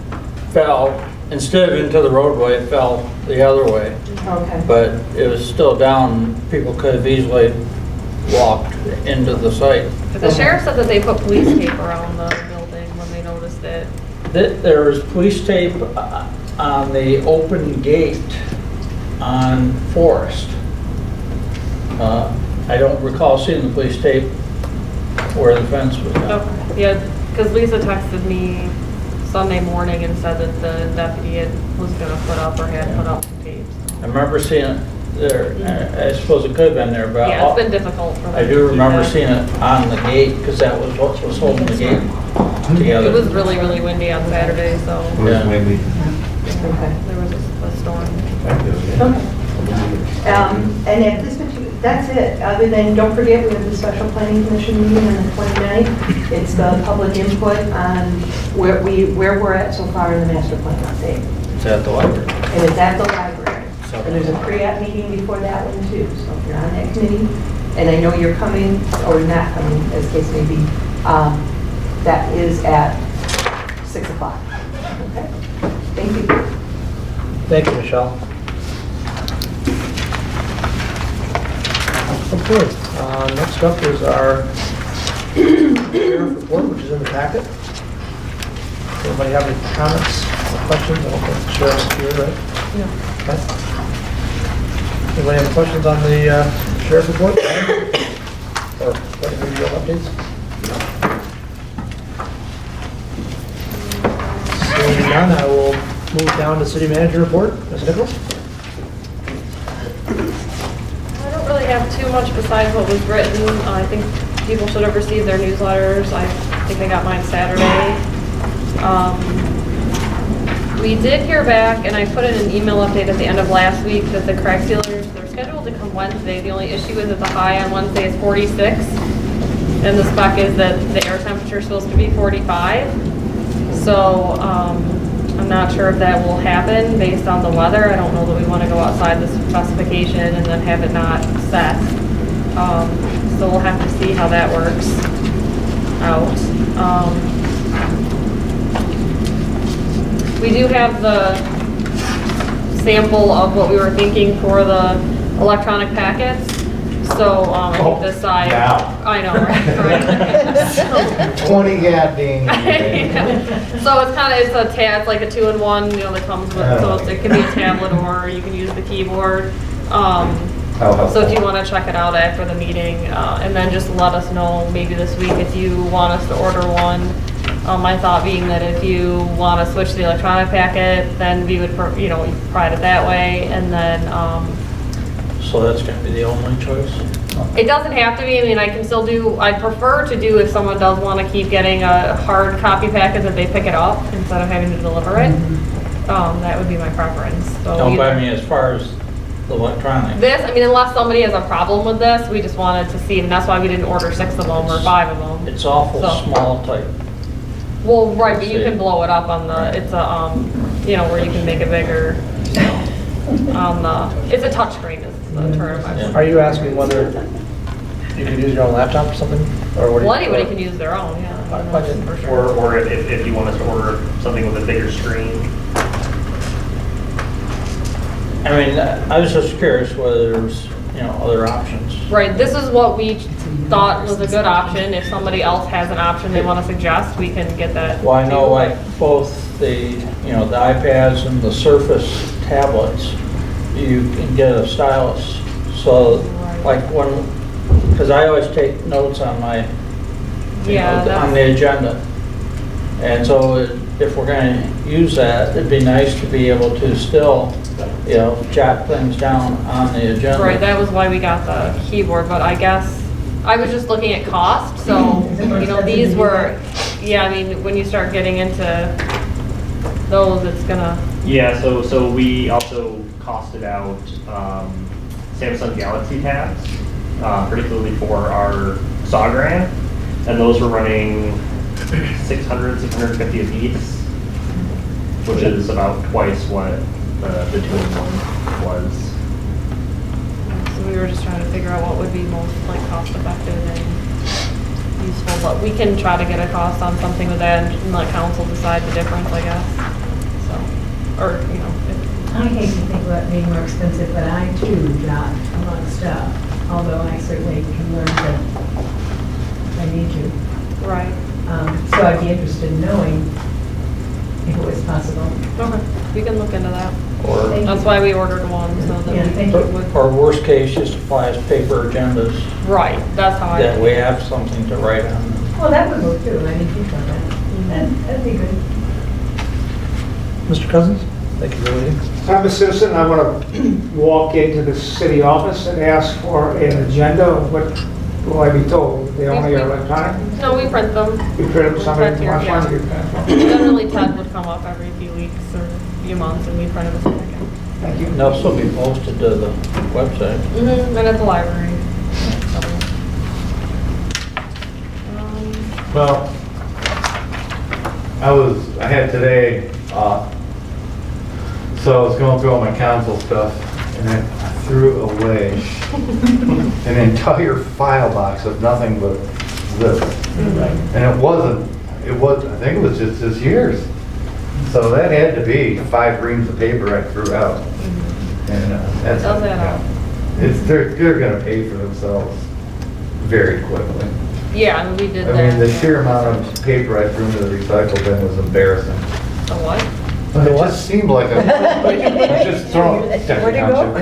fell, instead of into the roadway, it fell the other way. Okay. But it was still down, people could have easily walked into the site. But the sheriff said that they put police tape around the building when they noticed it. There was police tape on the open gate on Forest. I don't recall seeing the police tape where the fence was down. Okay. Yeah, because Lisa texted me Sunday morning and said that the deputy was gonna put up or had put up some tapes. I remember seeing it there. I suppose it could have been there, but Yeah, it's been difficult for them. I to do keep remember that. seeing it on the gate, because that was what was holding the gate together. It was really, really windy on Saturday, so It was windy. Okay. there was a storm. Okay. And at this particular, that's it. Other than, don't forget, we have the special planning commission meeting on the 29th. It's the public input on where we're at so far in the master plan update. It's at the library. And it's at the library. And there's a pre-app meeting before that one too. So if you're on that committee, and I know you're coming or not coming, as case may be, that is at 6 o'clock. Okay? Thank you. Thank you, Michelle. Okay, next up is our sheriff report, which is in the packet. Anybody have any comments or questions? I don't think the sheriff's here, right? No. Okay. Anybody have questions on the sheriff's report? Or what review updates? Seeing none, I will move down to city manager report. Ms. Nichols? I don't really have too much besides what was written. I think people should have received their newsletters. I think I got mine Saturday. We did hear back, and I put in an email update at the end of last week that the crack sealers, they're scheduled to come Wednesday. The only issue is that the high on Wednesday is 46, and the spec is that the air temperature is supposed to be 45. So I'm not sure if that will happen based on the weather. I don't know that we want to go outside the specification and then have it not set. So we'll have to see how that works out. We do have the sample of what we were thinking for the electronic packets. So I think this side. now. I know, right? 20 goddamn. So it's kind of, it's like a 2-in-1, that comes with, so it can be a tablet or you can use the keyboard. So if you want to check it out after the meeting, and then just let us know maybe this week if you want us to order one. My thought being that if you want to switch to the electronic packet, then we would, provide it that way, and then, So that's going to be the only choice? it doesn't have to be. I mean, I can still do, I'd prefer to do if someone does want to keep getting a hard copy packet that they pick it up instead of having to deliver it. That would be my preference. So Don't buy either- me as far as the electronic. This, unless somebody has a problem with this, we just wanted to see, and that's why we didn't order 6 of them or 5 of them. It's awful So- small type. Well, right, but you can blow it up on the, it's a, where you can make it bigger. On the, it's a touchscreen is the term. Are you asking whether you could use your own laptop or something? Or what do you? Well, anybody can use their own, yeah. I didn't- For sure. Or if you want us to order something with a bigger screen. I was just curious whether there's, other options. Right, this is what we thought was a good option. If somebody else has an option they want to suggest, we can get that. Well, I know too. like both the, the iPads and the Surface tablets, you can get a stylus. So like because I always take notes on my Yeah, on the agenda. And so if we're gonna use that, it'd be nice to be able to still, jot things down on the agenda. Right, that was why we got the keyboard, but I guess, I was just looking at cost, so, these were, yeah, I mean, when you start getting into those, it's gonna, Yeah, so we also costed out Samsung Galaxy tabs, particularly for our SAW grant, and those were running 650 a piece, which is about twice what the two-in-one was. so we were just trying to figure out what would be most like cost effective and useful, but we can try to get a cost on something with that and let council decide the difference, I guess. So, or, I hate to think about being more expensive, but I too jot a lot of stuff, although I certainly can learn to, if I need to. right. So I'd be interested in knowing if it was possible. Okay, we can look into that. Or, That's why we ordered one, so that Yeah, we thank you. would, or worst case, just apply as paper agendas, right, that's how I. that we have something to write on. Well, that would work too, I didn't think about that. That'd be good. Mr. Cousins? Thank you for waiting. I'm a citizen, I want to walk into the city office and ask for an agenda. What will I be told? They only are electronic? No, we print them. You print them, somebody Print here, wants yeah. one, you print them. Generally, Ted would come up every few weeks or few months and we print them again. Thank you. And they'll still be posted to the website. Mm-hmm, and at the library. Well, I had today off, so I was going through all my council stuff, and I threw away an entire file box of nothing but this. And it was, I think it was just this year's. So that had to be 5 reams of paper I threw out. And that's. Does add up. They're gonna pay for themselves very quickly. Yeah, and we did I that. mean, the sheer amount of paper I threw into the recycle bin was embarrassing. The what? It just seemed like I was just throwing. Where'd it go?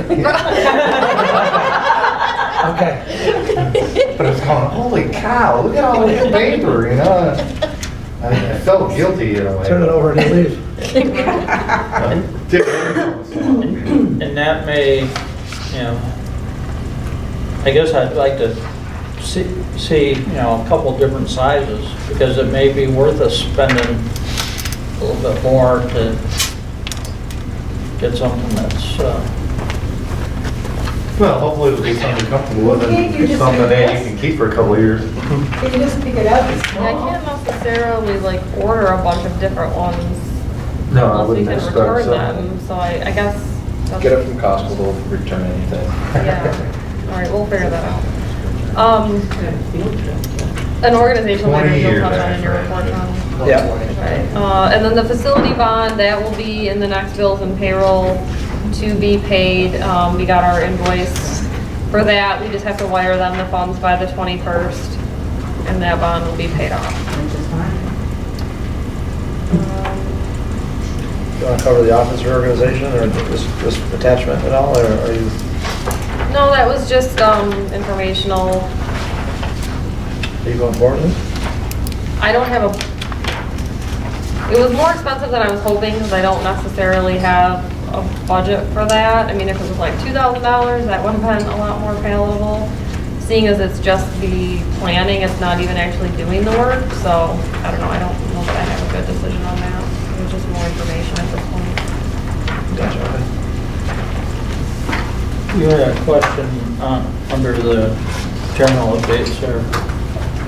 Okay. But it's going, holy cow, look at all this paper, I felt guilty in a way. Turn it over and leave. And that may, I guess I'd like to see, a couple different sizes, because it may be worth us spending a little bit more to get something that's, Well, hopefully it'll be something comfortable with Can't you and just something do that this? you can keep for a couple of years. Can you just pick it up? It's Yeah, I small. can't necessarily like order a bunch of different ones No, I unless we wouldn't can expect return so. them, so I guess. that's- Get it from Costco, they'll return anything. Yeah, all right, we'll figure that out. An organizational 20 matter you'll years, touch on in your actually. report, Tom. Yeah. Right, and then the facility bond, that will be in the next bills and payroll to be paid. We got our invoice for that, we just have to wire them the funds by the 21st, and that bond will be paid off. You want to cover the office reorganization or this attachment at all, or are you? No, that was just informational. Are you going forward with this? I don't have it was more expensive than I was hoping because I don't necessarily have a budget for that. I mean, if it was like $2,000, that would have been a lot more palatable. Seeing as it's just the planning, it's not even actually doing the work, so I don't know, I don't know that I have a good decision on that. It was just more information at this point. Gotcha, okay. you had a question under the general updates there,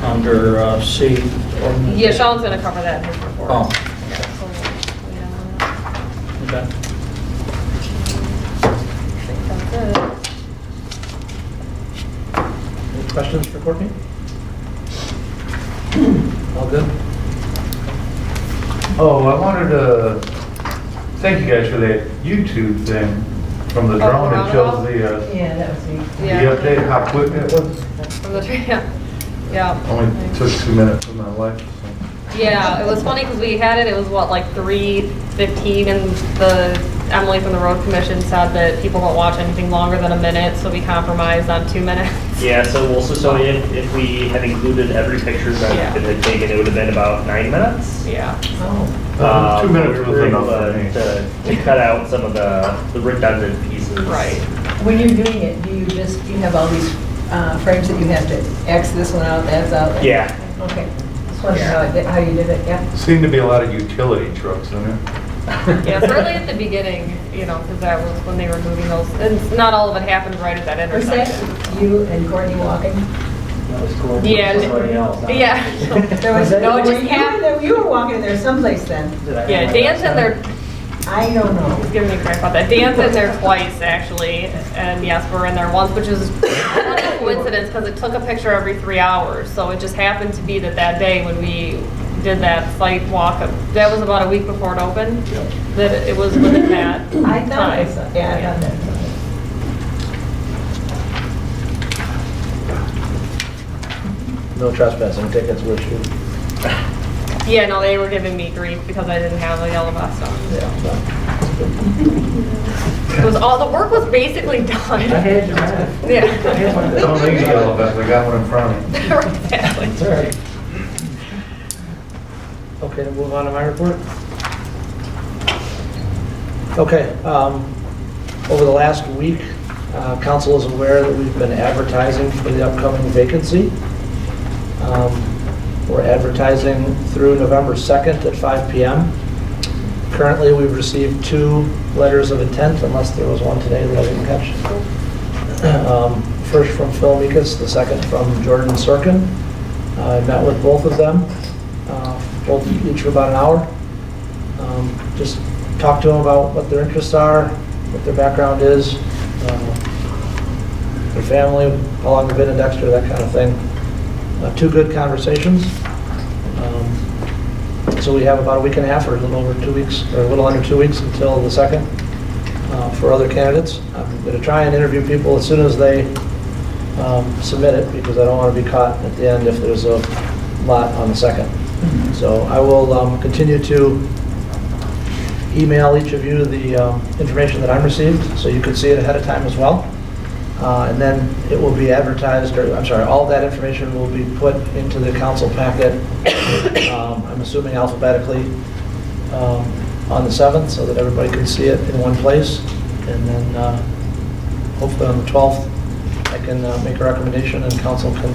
under C. Yeah, Sean's gonna cover that in his report. Oh. Yeah, so we'll wait on that. Okay. I think that's it. Any questions for Courtney? All good? Oh, I wanted to thank you guys for that YouTube thing from the Oh, drone. It shows Roundabout? the Yeah, that was me. the Yeah. update, how quick it was. From the tree, yeah. Only took 2 minutes of my life. so. Yeah, it was funny because we had it was what, like 3:15, and Emily from the road commission said that people don't watch anything longer than a minute, so we compromised on 2 minutes. Yeah, so if we had included every picture that it had taken, it would have been about 9 minutes. Yeah. 2 minutes we was were able enough for me. to cut out some of the redundant pieces. Right. When you're doing it, do you have all these frames that you have to X this one out, that's out? Yeah. Okay. Just wondering how you did it, yeah? Seemed to be a lot of utility trucks in there. Yeah, certainly at the beginning, because that was when they were moving those, and not all of it happened right at that Was intersection. that you and Courtney walking? Yeah. Yeah. There was, No, it were just you happened. in there- you were walking in there someplace then. Yeah, Dan's in there, I don't know. he's giving me crap about that. Dan's in there twice, actually, and yes, we're in there once, which is a coincidence, because it took a picture every 3 hours, so it just happened to be that day when we did that site walk, that was about a week before it opened, that it was within that I thought I time. saw, yeah, I thought that. No trespassing tickets were issued. Yeah, no, they were giving me grief because I didn't have the yellow vest on. It was all, the work was basically done. had your man. Yeah. Don't need a yellow vest, I got one in front of me. Exactly. That's all right. Okay, to move on to my report. Okay, over the last week, council is aware that we've been advertising for the upcoming vacancy. We're advertising through November 2nd at 5 p.m. Currently, we've received 2 letters of intent, unless there was one today that I didn't catch. First from Phil Mikas, the second from Jordan Sorkin. I met with both of them, both each for about an hour. Just talk to them about what their interests are, what their background is, their family, how long they've been in Dexter, that kind of thing. 2 good conversations. So we have about a week and a half, or a little over 2 weeks, or a little under 2 weeks until the 2nd for other candidates. I'm going to try and interview people as soon as they submit it, because I don't want to be caught at the end if there's a lot on the 2nd. So I will continue to email each of you the information that I received, so you can see it ahead of time as well. And then it will be advertised, or I'm sorry, all that information will be put into the council packet, I'm assuming alphabetically, on the 7th, so that everybody can see it in one place. And then hopefully on the 12th, I can make a recommendation and council can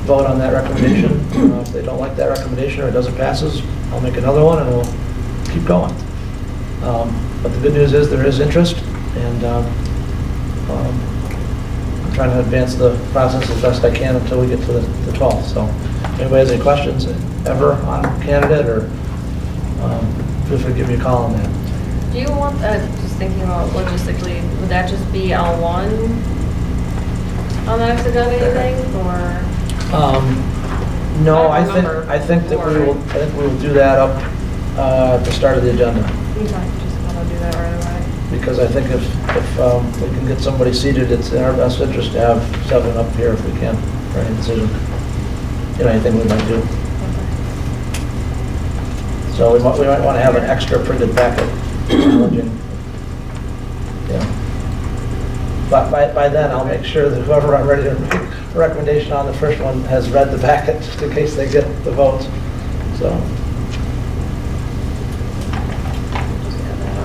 vote on that recommendation. If they don't like that recommendation or it doesn't passes, I'll make another one and we'll keep going. But the good news is there is interest, and I'm trying to advance the process as best I can until we get to the 12th. So if anybody has any questions ever on a candidate, or feel free to give me a call on that. Do you want, just thinking about logistically, would that just be L1 on the next agenda, you think, or? No, I I remember think that we before. will, do that up at the start of the agenda. You might just want to do that right away. Because I think if we can get somebody seated, it's in our best interest to have 7 up here if we can, for any decision, anything we might do. So we might want to have an extra printed packet. But by then, I'll make sure that whoever I'm ready to make a recommendation on the first one has read the packet, just in case they get the votes. So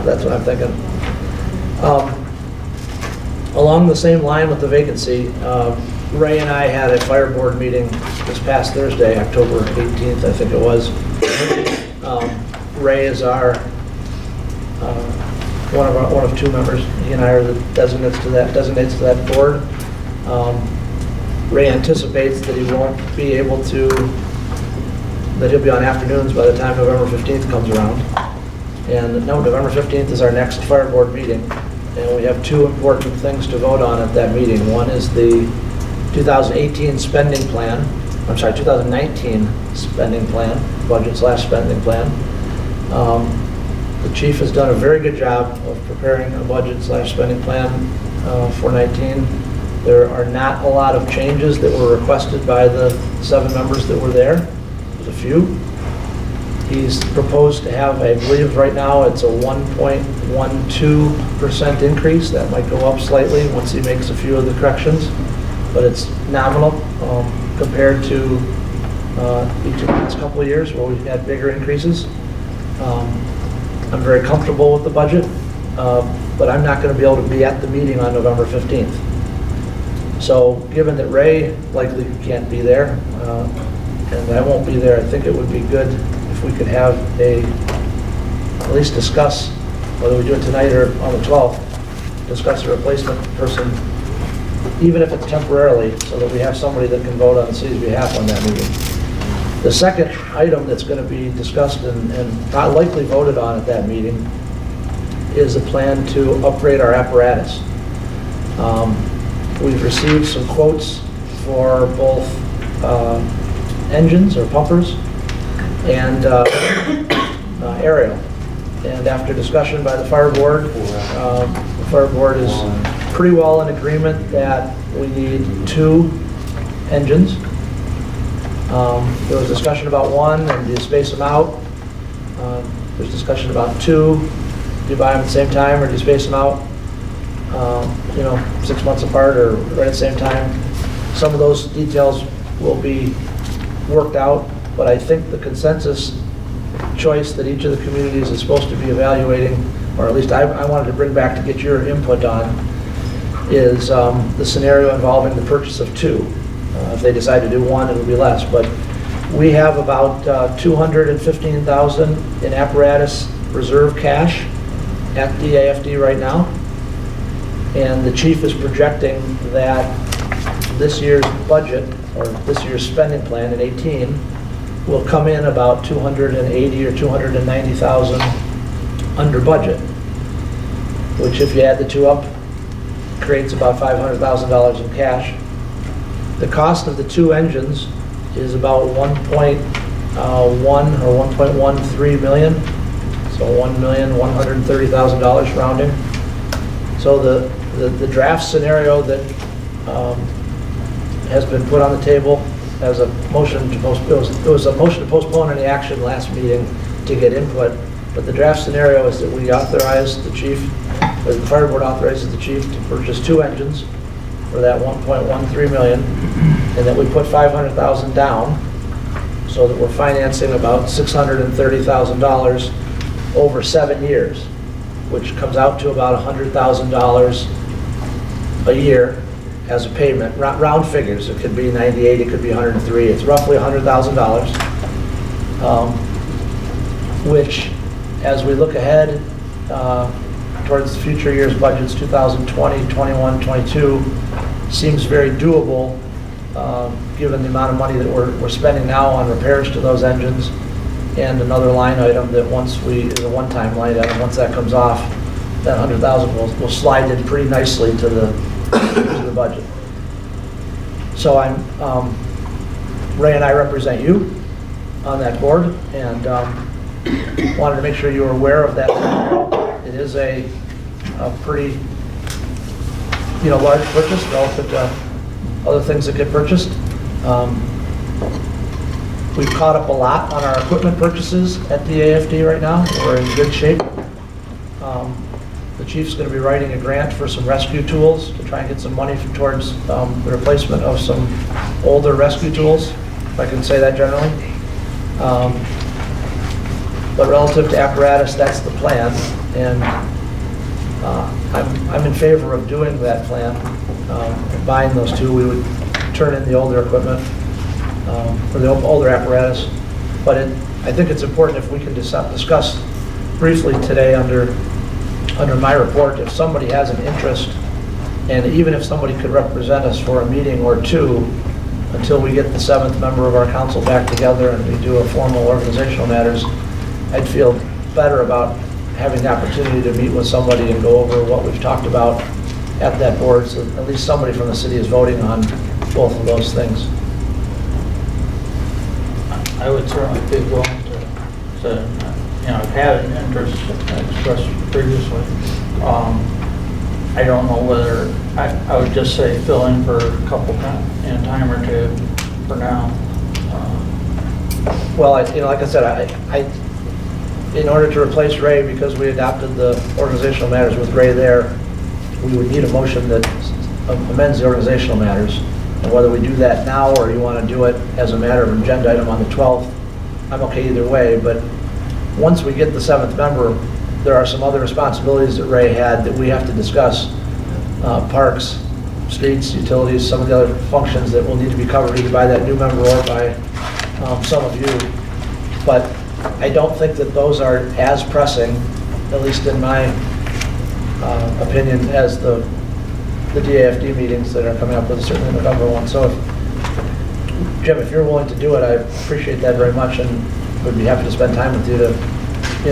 that's what I'm thinking. Along the same line with the vacancy, Ray and I had a fire board meeting this past Thursday, October 18th, I think it was. Ray is our one of 2 members. He and I are the designates to that board. Ray anticipates that he won't be able to, that he'll be on afternoons by the time November 15th comes around. And no, November 15th is our next fire board meeting, and we have 2 important things to vote on at that meeting. One is the 2018 spending plan, 2019 spending plan, budget/spending plan. The chief has done a very good job of preparing a budget/spending plan for 19. There are not a lot of changes that were requested by the 7 members that were there. There's a few. He's proposed to have, I believe right now, it's a 1.12% increase. That might go up slightly once he makes a few of the corrections. but it's nominal compared to each of the last couple of years where we've had bigger increases. I'm very comfortable with the budget, but I'm not going to be able to be at the meeting on November 15th. So given that Ray likely can't be there, and I won't be there, I think it would be good if we could have at least discuss, whether we do it tonight or on the 12th, discuss a replacement person, even if it's temporarily, so that we have somebody that can vote on the city's behalf on that meeting. The second item that's going to be discussed and not likely voted on at that meeting is a plan to upgrade our apparatus. We've received some quotes for both engines or pumpers and aerial. And after discussion by the fire board is pretty well in agreement that we need 2 engines. There was discussion about 1, and do you space them out? There's discussion about 2. Do you buy them at the same time, or do you space them out, 6 months apart or right at the same time? Some of those details will be worked out, but I think the consensus choice that each of the communities is supposed to be evaluating, or at least I wanted to bring back to get your input on, is the scenario involving the purchase of 2. If they decide to do 1, it'll be less, but we have about $215,000 in apparatus reserve cash at the AFD right now, and the chief is projecting that this year's budget, or this year's spending plan in 18, will come in about $280,000 or $290,000 under budget, which if you add the 2 up, creates about $500,000 in cash. The cost of the 2 engines is about 1.1 or 1.13 million, so $1,130,000 rounding. So the draft scenario that has been put on the table as a motion to postpone, it was a motion to postpone any action last meeting to get input, but the draft scenario is that we authorize the chief, or the fire board authorizes the chief to purchase 2 engines for that 1.13 million, and that we put $500,000 down, so that we're financing about $630,000 over 7 years, which comes out to about $100,000 a year as a payment. Round figures, it could be 98, it could be 103, it's roughly $100,000, which, as we look ahead towards future years' budgets, 2020, 21, 22, seems very doable given the amount of money that we're spending now on repairs to those engines, and another line item that is a one-time line item, once that comes off, that 100,000 will slide in pretty nicely to the budget. So Ray and I represent you on that board, and wanted to make sure you were aware of that. It is a pretty large purchase relative to other things that get purchased. We've caught up a lot on our equipment purchases at the AFD right now. We're in good shape. The chief's going to be writing a grant for some rescue tools to try and get some money towards the replacement of some older rescue tools, if I can say that generally. But relative to apparatus, that's the plan, and I'm in favor of doing that plan, buying those 2. We would turn in the older equipment, for the older apparatus, but I think it's important if we can discuss briefly today under my report, if somebody has an interest, and even if somebody could represent us for a meeting or 2 until we get the 7th member of our council back together and we do a formal organizational matters, I'd feel better about having the opportunity to meet with somebody and go over what we've talked about at that board, so at least somebody from the city is voting on both of those things. I would certainly be willing to I've had an interest expressed previously. I don't know whether, I would just say fill in for a couple in a time or 2 for now. Well, like I said, in order to replace Ray, because we adopted the organizational matters with Ray there, we would need a motion that amends the organizational matters. And whether we do that now or you want to do it as a matter of agenda item on the 12th, I'm okay either way, but once we get the 7th member, there are some other responsibilities that Ray had that we have to discuss. Parks, streets, utilities, some of the other functions that will need to be covered either by that new member or by some of you. But I don't think that those are as pressing, at least in my opinion, as the DAFD meetings that are coming up with certainly the November one. So Jim, if you're willing to do it, I appreciate that very much and would be happy to spend time with you to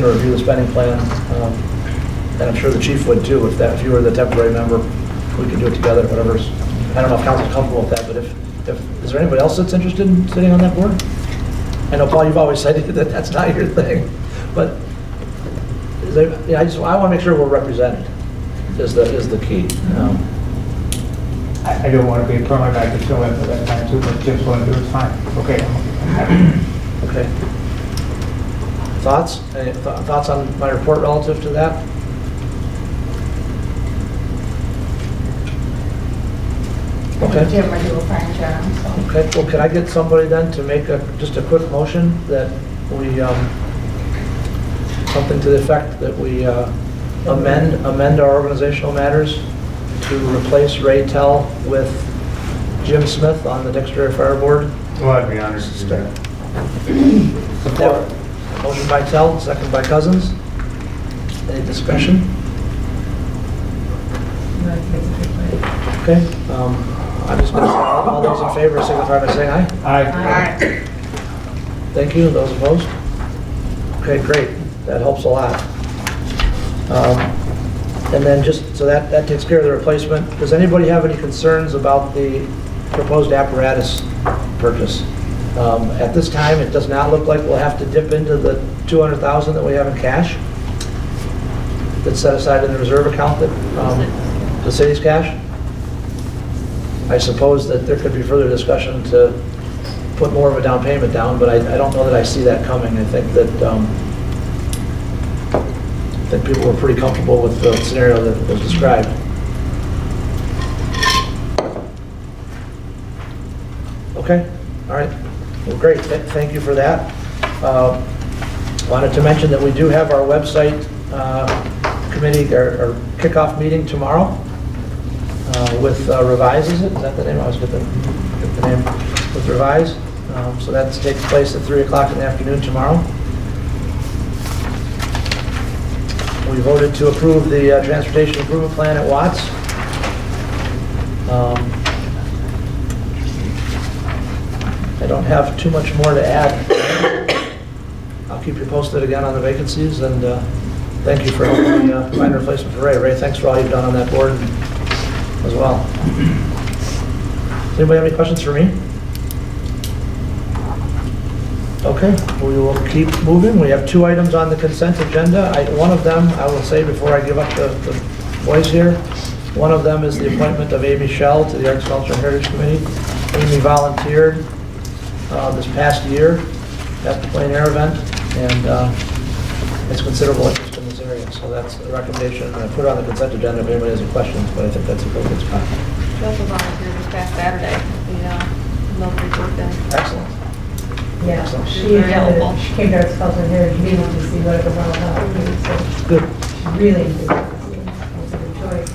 review the spending plan. And I'm sure the chief would too, if you were the temporary member, we could do it together, whatever's, I don't know if council's comfortable with that, but if is there anybody else that's interested in sitting on that board? I know, Paul, you've always said that that's not your thing, but is there, I want to make sure we're represented is the key. I don't want to be thrown back to fill in for that time too, but Jim's willing to do it, fine. Okay. Okay. Thoughts? Any thoughts on my report relative to that? Okay. Jim, I do a fine job, so. Okay, well, can I get somebody then to make just a quick motion that we, something to the effect that we amend our organizational matters to replace Ray Tell with Jim Smith on the Dexter Area Fire Board? Well, I'd be honored to do that. Support. Motion by Tell, second by Cousins. Any discussion? Okay, I'm just going to say all those in favor signify by saying aye. Aye. Thank you. Those opposed? Okay, great. That helps a lot. And then just, so that takes care of the replacement. Does anybody have any concerns about the proposed apparatus purchase? At this time, it does not look like we'll have to dip into the $200,000 that we have in cash that's set aside in the reserve account that the city's cash. I suppose that there could be further discussion to put more of a down payment down, but I don't know that I see that coming. I think that people were pretty comfortable with the scenario that was described. Okay, all right. Well, great. Thank you for that. Wanted to mention that we do have our website committee, our kickoff meeting tomorrow with Revise, is it? Is that the name? I was get the name with Revise. So that takes place at 3 o'clock in the afternoon tomorrow. We voted to approve the transportation improvement plan at Watts. I don't have too much more to add. I'll keep you posted again on the vacancies, and thank you for helping me find a replacement for Ray. Ray, thanks for all you've done on that board as well. Does anybody have any questions for me? Okay, we will keep moving. We have 2 items on the consent agenda. One of them, I will say before I give up the voice here, one of them is the appointment of Amy Schell to the Arts, Culture, and Heritage Committee. Amy volunteered this past year at the Plain Air event, and has considerable interest in this area. So that's the recommendation. I put it on the consent agenda if anybody has any questions, but I think that's a good spot. She also volunteered this past Saturday, the military birthday. Excellent. Yeah, Excellent. she Very helpful. she came to our Culture and Heritage meeting to see what it was all about. So Good. she really enthusiastic. It was a good choice.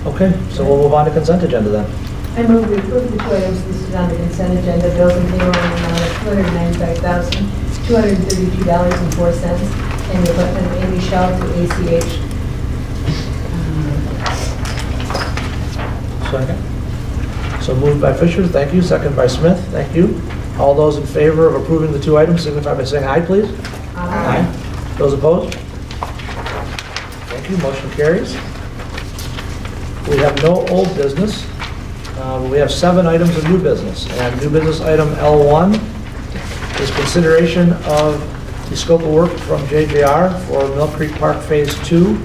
Okay, so we'll move on to consent agenda then. I move we approve the 2 items listed on the consent agenda, bills and payroll in the amount of $295,232.04, and the appointment of Amy Schell to ACH. Second. So moved by Fisher, thank you. Second by Smith, thank you. All those in favor of approving the 2 items signify by saying aye, please. Aye. Those opposed? Thank you, motion carries. We have no old business. We have 7 items of new business. And new business item L1 is consideration of the scope of work from JJR for Mill Creek Park Phase 2,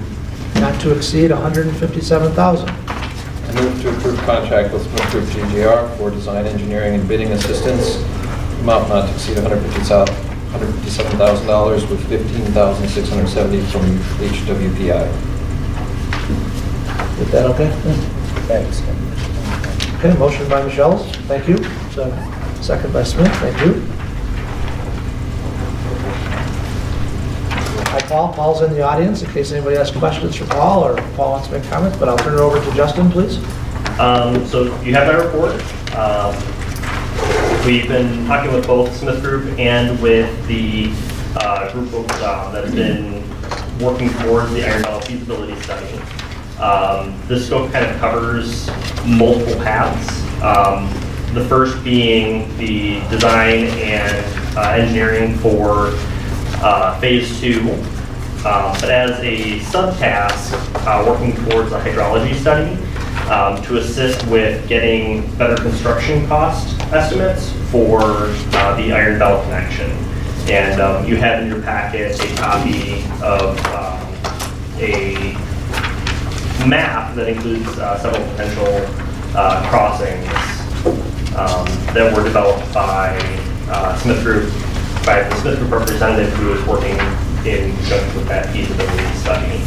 not to exceed $157,000. I move to approve contract with Smith Group GGR for design, engineering, and bidding assistance, amount not to exceed $157,000 with $15,670 from HWPI. Is that okay? Thanks. Okay, motion by Michelle, thank you. Second by Smith, thank you. Hi, Paul. Paul's in the audience in case anybody has questions for Paul or Paul wants to make comments, but I'll turn it over to Justin, please. So you have my report. We've been talking with both Smith Group and with the group of, that has been working towards the Iron Belt feasibility study. This scope kind of covers multiple paths. The first being the design and engineering for phase 2, but as a subtask, working towards a hydrology study to assist with getting better construction cost estimates for the Iron Belt connection. And you have in your packet a copy of a map that includes several potential crossings that were developed by Smith Group, by the Smith Group representative who was working in conjunction with that feasibility study.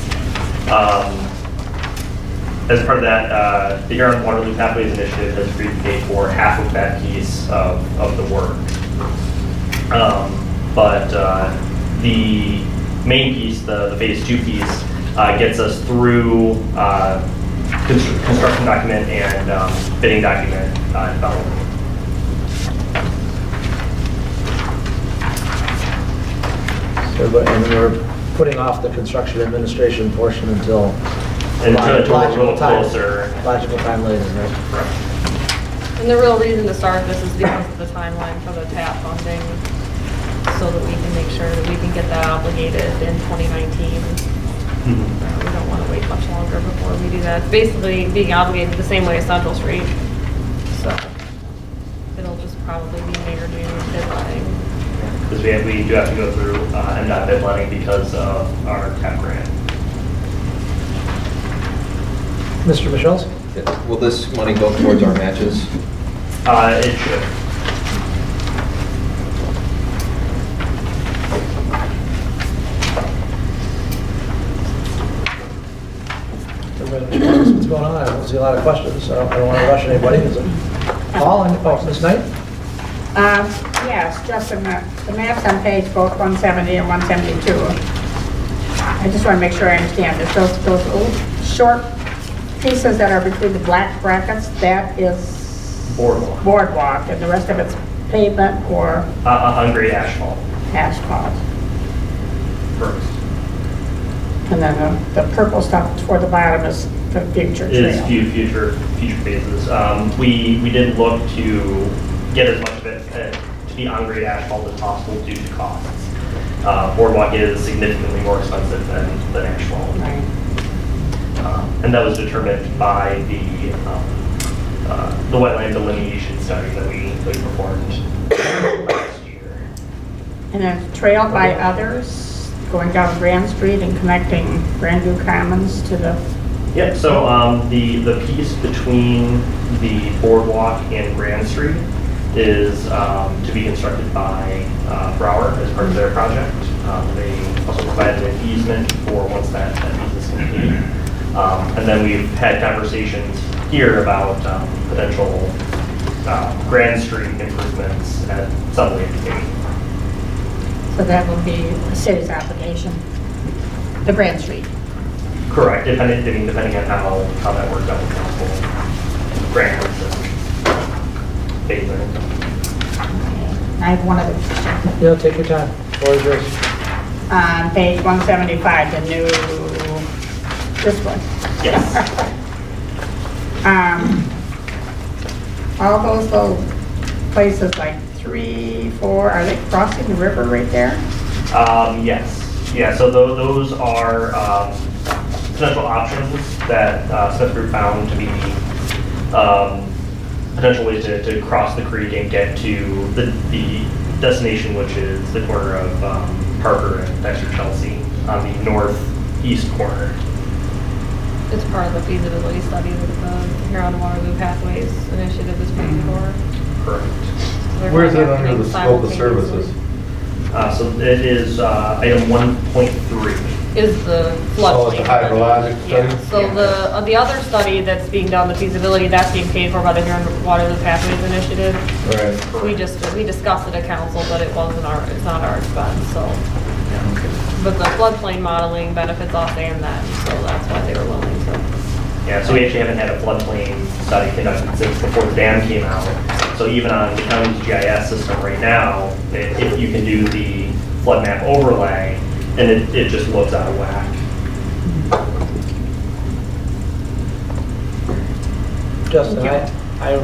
As part of that, the Huron Waterloo Pathways Initiative has agreed to pay for half of that piece of the work. But the main piece, the phase 2 piece, gets us through construction document and bidding document development. And we're putting off the construction administration portion until Until a little closer. Logical time later, right? Correct. And the real reason to start this is because of the timeline for the TAP funding, so that we can make sure that we can get that obligated in 2019. We don't want to wait much longer before we do that. It's basically being obligated the same way as Central Street. So it'll just probably be May or June bid letting. Because we do have to go through MDOT bid letting because of our TAP grant. Mr. Michels? Will this money go towards our matches? It should. Everybody knows what's going on. I don't see a lot of questions, so I don't want to rush anybody. Is it Paul, this night? Yes, just the maps on page both 170 and 172. I just want to make sure I understand this. Those little short pieces that are between the black brackets, that is boardwalk, and the rest of it's pavement or On grade asphalt. asphalt. First. And then the purple stuff toward the bottom is the future It is trail. future phases. We did look to get as much of it to be on grade asphalt as possible due to costs. Boardwalk is significantly more expensive than asphalt. Right. And that was determined by the wetland delineation study that we performed last year. And then trail by others, going down Grand Street and connecting Grandview Commons to the... Yep, so the piece between the boardwalk and Grand Street is to be constructed by Brower as part of their project. They also provided an easement for once that piece is complete. And then we've had conversations here about potential Grand Street improvements at some later date. So that will be the city's obligation, the Grand Street. Correct, depending on how that works out with council grants and phasing. I have one other question. Yeah, take your time. Floor is yours. On page 175, the new, this one. Yes. All those little places like 3, 4, are they crossing the river right there? Yes. Yeah, so those are potential options that Smith Group found to be potential ways to cross the creek and get to the destination, which is the corner of Parker and Dexter Chelsea on the northeast corner. It's part of the feasibility study that the Huron Waterloo Pathways Initiative is paying for. Correct. They're Where's going it under after the scope of simultaneously. services? So it is item 1.3. is the Oh, it's a floodplain. hydrologic Yeah, study? so the other study that's being done, the feasibility, that's being paid for by the Huron Water Pathways Initiative. Right. We discussed it at council, but it's not our expense, so. But the floodplain modeling benefits us and them, so that's why they were willing to. Yeah, so we actually haven't had a floodplain study conducted since before the dam came out. So even on the county's GIS system right now, if you can do the flood map overlay, and it just looks out of whack. Justin, I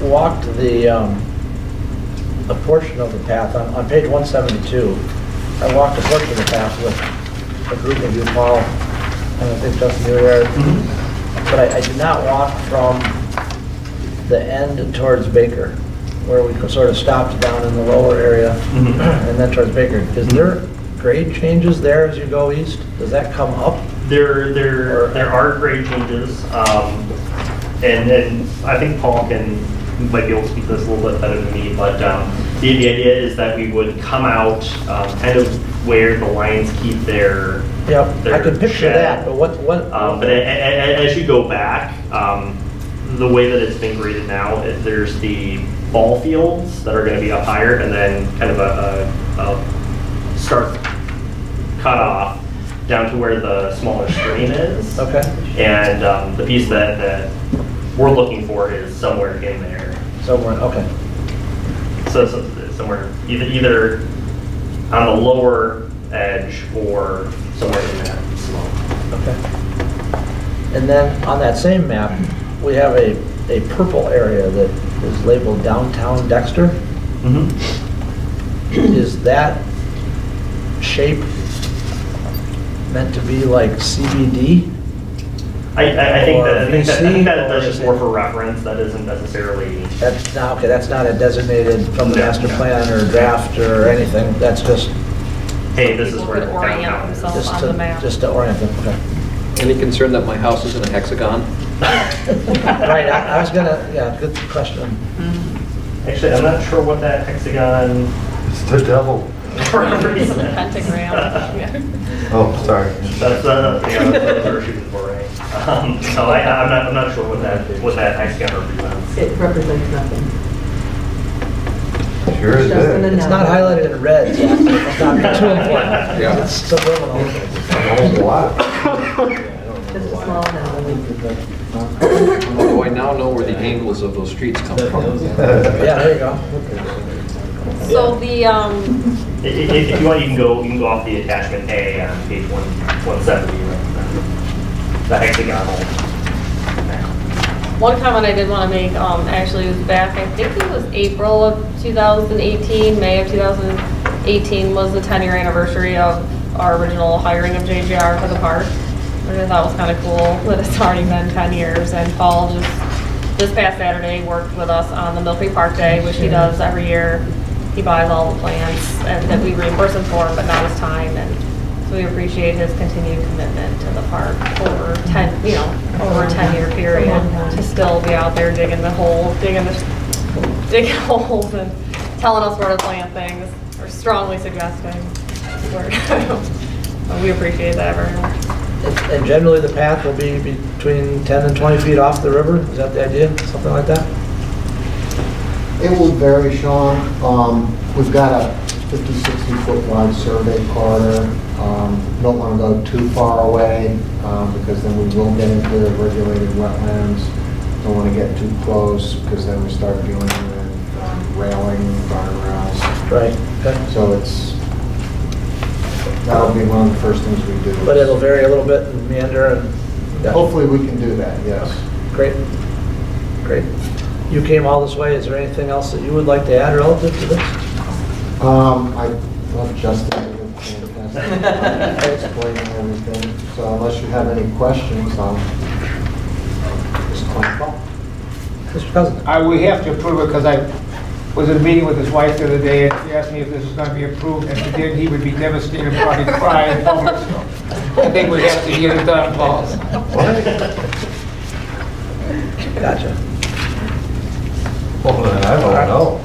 walked a portion of the path on page 172. I walked a portion of the path with a group of you, Paul, and I think Justin, you were there. But I did not walk from the end towards Baker, where we sort of stopped down in the lower area and then towards Baker. Is there grade changes there as you go east? Does that come up? There are grade changes, and I think Paul might be able to speak to this a little bit better than me, but the idea is that we would come out kind of where the lions keep their Yep, I could picture shed. that, but what? But as you go back, the way that it's been graded now, there's the ball fields that are going to be up higher, and then kind of a start cut off down to where the smaller stream is. Okay. And the piece that we're looking for is somewhere in there. Somewhere, okay. So somewhere either on the lower edge or somewhere in that slope. Okay. And then on that same map, we have a purple area that is labeled downtown Dexter. Is that shape meant to be like CBD? I think that that's just or more for reference. That isn't necessarily. That's not, okay, that's not a designated from the master plan or draft or anything. That's just, Hey, this is People where could the orient downtown is. themselves on the map. just to orient them, okay. Any concern that my house is in a hexagon? Right, I was gonna, yeah, good question. Actually, I'm not sure what that hexagon It's the devil. represents. Pentagram, yeah. Oh, sorry. That's what we're shooting for, right? So I'm not sure what that hexagon represents. It represents nothing. Sure is Just an it. It's not highlighted in red, so it's not too important. Yeah. It's subliminal. A lot. Just a small amount. Although I now know where the angles of those streets come from. Yeah, there you go. So the, If you want, you can go off the attachment A on page 170. The hexagonal. one comment I did want to make, actually was back, I think it was April of 2018, May of 2018 was the 10-year anniversary of our original hiring of JJR for the park, which I thought was kind of cool that it's already been 10 years. And Paul just, this past Saturday, worked with us on the Mill Creek Park Day, which he does every year. He buys all the plants and that we reimburse him for, but not his time. And so we appreciate his continued commitment to the park over a 10-year period to still be out there digging holes and telling us where to plant things, or strongly suggesting where. We appreciate that very much. And generally, the path will be between 10 and 20 feet off the river? Is that the idea? Something like that? It will vary, Sean. We've got a 50, 60 foot wide survey corridor. Don't want to go too far away because then we will get into the regulated wetlands. Don't want to get too close because then we start dealing with railing, guardrails. Right, okay. So that'll be one of the first things we do. But it'll vary a little bit and meander and... yeah. Hopefully we can do that, yes. Great, great. You came all this way. Is there anything else that you would like to add relative to this? I love Justin. Did a fantastic job explaining everything. So unless you have any questions, I'll just call. Mr. President? We have to approve it because I was in a meeting with his wife the other day and he asked me if this was going to be approved, and if he did, he would be devastated, probably cry in public. So I think we have to get it done, Paul. Gotcha. Well, then I don't know.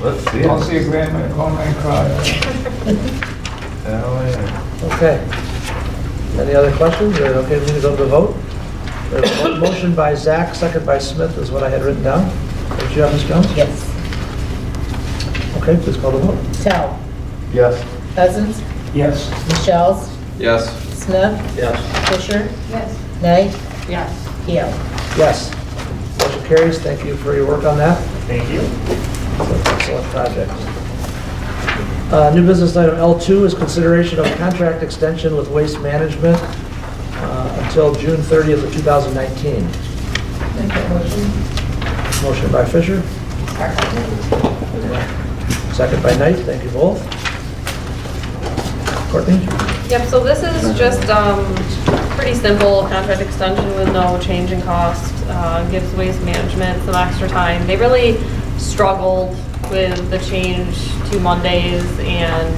Let's see. Don't see a grandma at home and cry. Oh, yeah. Okay. Any other questions, or okay, we need to go to the vote? There's a motion by Zach, second by Smith is what I had written down. Did you have, Ms. Jones? Yes. Okay, please call the vote. Tell. Yes. Cousins. Yes. Michelle's. Yes. Smith. Yes. Fisher. Yes. Knight. Yes. Keel. Yes. Motion carries. Thank you for your work on that. Thank you. It's an excellent project. New business item L2 is consideration of contract extension with Waste Management until June 30th of 2019. Make that motion. Motion by Fisher, second by Knight. Thank you both. Courtney? Yep, so this is just pretty simple contract extension with no change in cost. Gives Waste Management some extra time. They really struggled with the change to Mondays and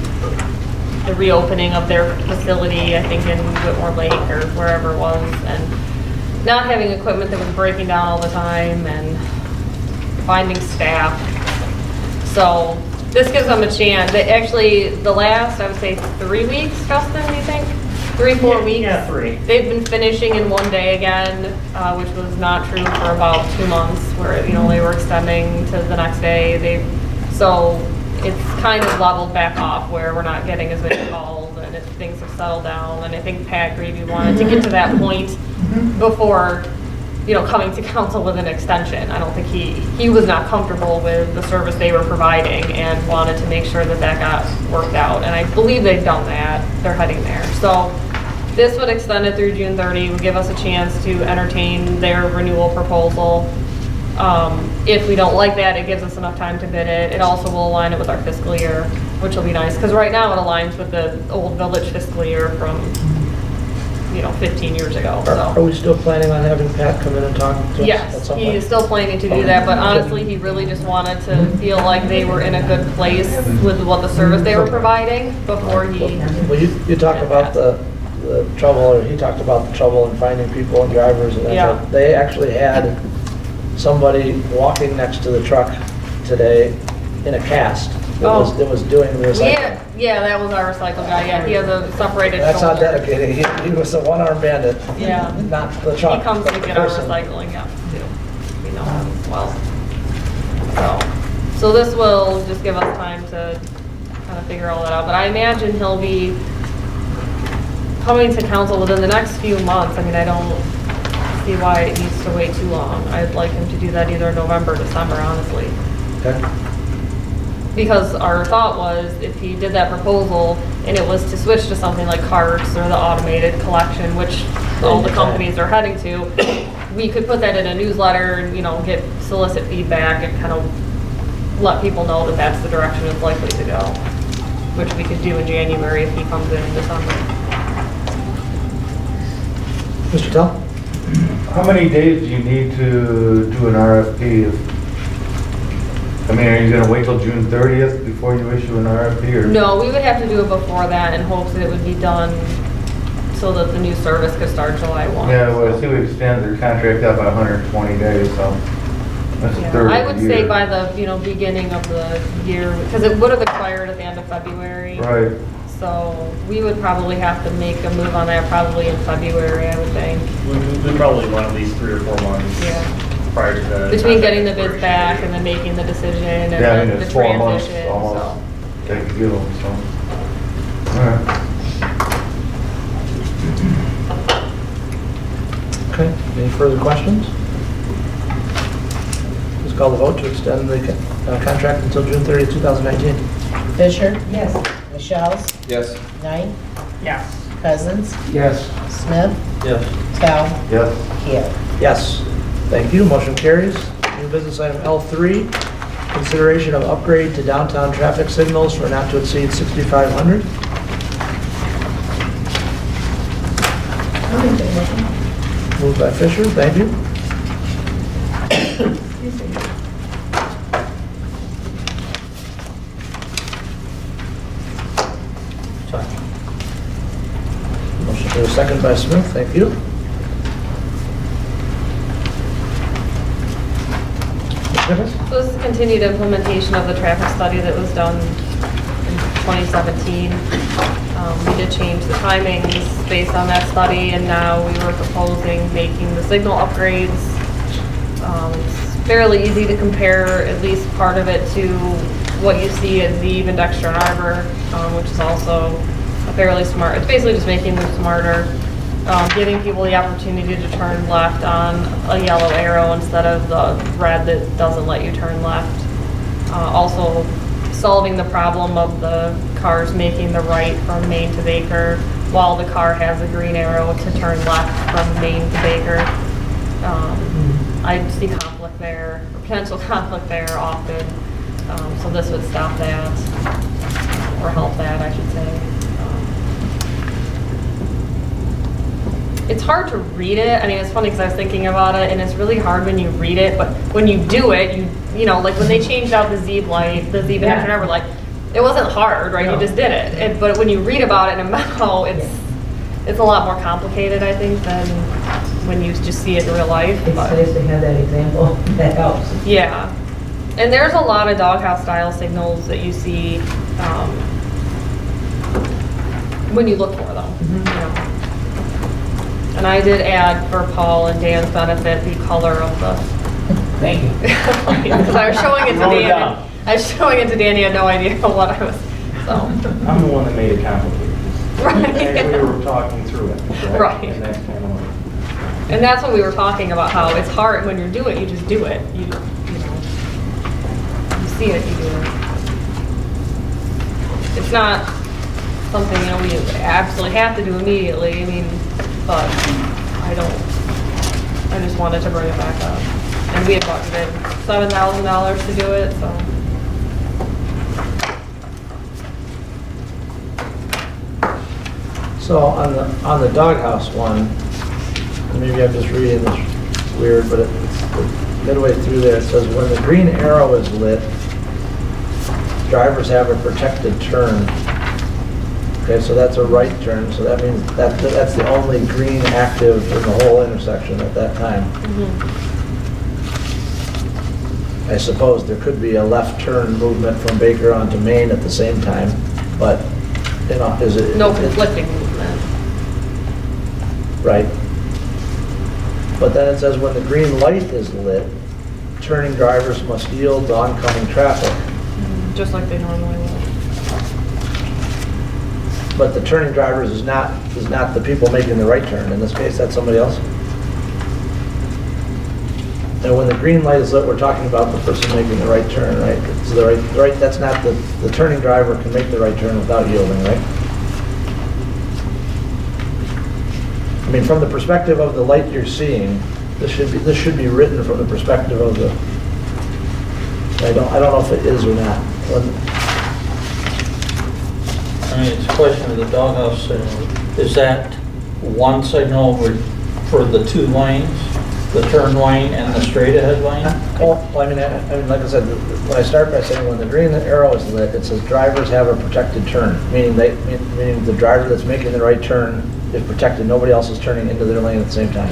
the reopening of their facility, I think in Whitmore Lake or wherever it was, and not having equipment that was breaking down all the time and finding staff. So this gives them a chance. They actually, the last, I would say 3 weeks, Justin, do you think? 3-4 weeks? Yeah, 3. They've been finishing in one day again, which was not true for about 2 months, where, they were extending to the next day. So it's kind of leveled back off where we're not getting as many calls and things have settled down. And I think Pat Greavy wanted to get to that point before, coming to council with an extension. I don't think he was not comfortable with the service they were providing and wanted to make sure that that got worked out. And I believe they've done that. They're heading there. So this would extend it through June 30, would give us a chance to entertain their renewal proposal. If we don't like that, it gives us enough time to bid it. It also will align it with our fiscal year, which will be nice, because right now it aligns with the old village fiscal year from, 15 years ago. Are we still planning on having Pat come in and talk to us at Yes, some he point? is still planning to do that, but honestly, he really just wanted to feel like they were in a good place with what the service they were providing before he... Well, you talked about the trouble, or he talked about the trouble in finding people and drivers, and Yeah. they actually had somebody walking next to the truck today in a cast that was doing the recycling. Yeah, that was our recycle guy. Yeah, he has a separated That's not shoulder. dedicated. He was a one-armed bandit. Yeah. Not the truck. He comes but to the get our person. recycling, yeah, too. We know him well. So this will just give us time to kind of figure all that out. But I imagine he'll be coming to council within the next few months. I mean, I don't see why it needs to wait too long. I'd like him to do that either November, December, honestly. Okay. Because our thought was, if he did that proposal and it was to switch to something like carts or the automated collection, which all the companies are heading to, we could put that in a newsletter and, get solicit feedback and kind of let people know that that's the direction it's likely to go, which we could do in January if he comes in December. Mr. Tell? How many days do you need to do an RFP? Are you going to wait till June 30th before you issue an RFP? Or? No, we would have to do it before that in hopes that it would be done so that the new service could start July 1. Yeah, well, I see we extended their contract out by 120 days, so that's a Yeah, third I of would the year. say by the, beginning of the year, because it would have expired at the end of February. Right. So we would probably have to make a move on that probably in February, I would think. We probably want at least 3 or 4 months Yeah. prior to the... Between getting the bids back and then making the decision and Yeah, then the it's 4 months transition, almost. so. They can get them, so. All right. Okay. Any further questions? Please call the vote to extend the contract until June 30th, 2019. Fisher. Yes. Michelle's. Yes. Knight. Yes. Cousins. Yes. Smith. Yes. Tell. Yes. Keel. Yes. Thank you. Motion carries. New business item L3, consideration of upgrade to downtown traffic signals for not to exceed 6,500. I'll make that motion. Moved by Fisher. Thank you. Motion for a second by Smith. Thank you. Ms. Nichols? So this is continued implementation of the traffic study that was done in 2017. We did change the timings based on that study, and now we were proposing making the signal upgrades. It's fairly easy to compare at least part of it to what you see at Zeeb and Dexter and Arbor, which is also a fairly smart, it's basically just making them smarter, giving people the opportunity to turn left on a yellow arrow instead of the red that doesn't let you turn left. Also solving the problem of the cars making the right from Main to Baker while the car has a green arrow to turn left from Main to Baker. I see conflict there, or potential conflict there often. So this would stop that, or help that, I should say. It's hard to read it. I mean, it's funny because I was thinking about it, and it's really hard when you read it, but when you do it, you know, like when they changed out the Zeeb light, the Zeeb and Dexter and Arbor light, it wasn't hard, right? You just did it. But when you read about it in a memo, it's a lot more complicated, I think, than when you just see it in real life. It's nice to have that example. That helps. Yeah. And there's a lot of doghouse style signals that you see when you look for them. You know. And I did add for Paul and Dan's benefit the color of the. Thank you. Because I was showing it to Dan. I was showing it to Dan. He had no idea what I was. So. I'm the one that made it complicated. Right. We were talking through it. Right. And that's kind of what. And that's what we were talking about, how it's hard when you do it, you just do it. You know, you see it, you do it. It's not something, you know, we absolutely have to do immediately. I mean, but I just wanted to bring it back up. And we had budgeted $7,000 to do it, so. So on the doghouse one, maybe I'm just reading this weird, but it's midway through there, it says, when the green arrow is lit, drivers have a protected turn. Okay, so that's a right turn, so that means that's the only green active in the whole intersection at that time. I suppose there could be a left turn movement from Baker onto Main at the same time, but, you know, is it? No conflicting movement. Right. But then it says when the green light is lit, turning drivers must yield to oncoming traffic. Just like they normally will. But the turning drivers is not the people making the right turn. In this case, that's somebody else. And when the green light is lit, we're talking about the person making the right turn, right? So the right, that's not the turning driver can make the right turn without yielding, right? I mean, from the perspective of the light you're seeing, this should be written from the perspective of the. I don't know if it is or not. I mean, it's a question of the doghouse signal. Is that one signal for the two lanes, the turn lane and the straight ahead lane? Well, I mean, like I said, when I start by saying when the green arrow is lit, it says drivers have a protected turn, meaning the driver that's making the right turn is protected. Nobody else is turning into their lane at the same time.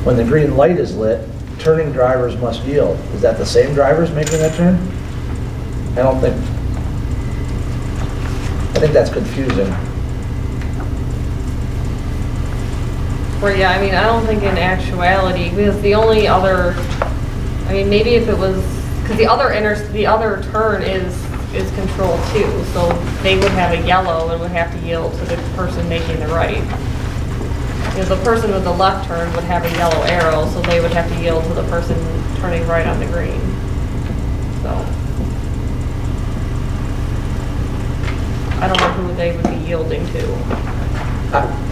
When the green light is lit, turning drivers must yield. Is that the same drivers making that turn? I don't think. I think that's confusing. Well, yeah, I mean, I don't think in actuality, because the only other, I mean, maybe if it was, because the other turn is control too, so they would have a yellow and would have to yield to the person making the right. You know, the person with the left turn would have a yellow arrow, so they would have to yield to the person turning right on the green. So. I don't know who they would be yielding to.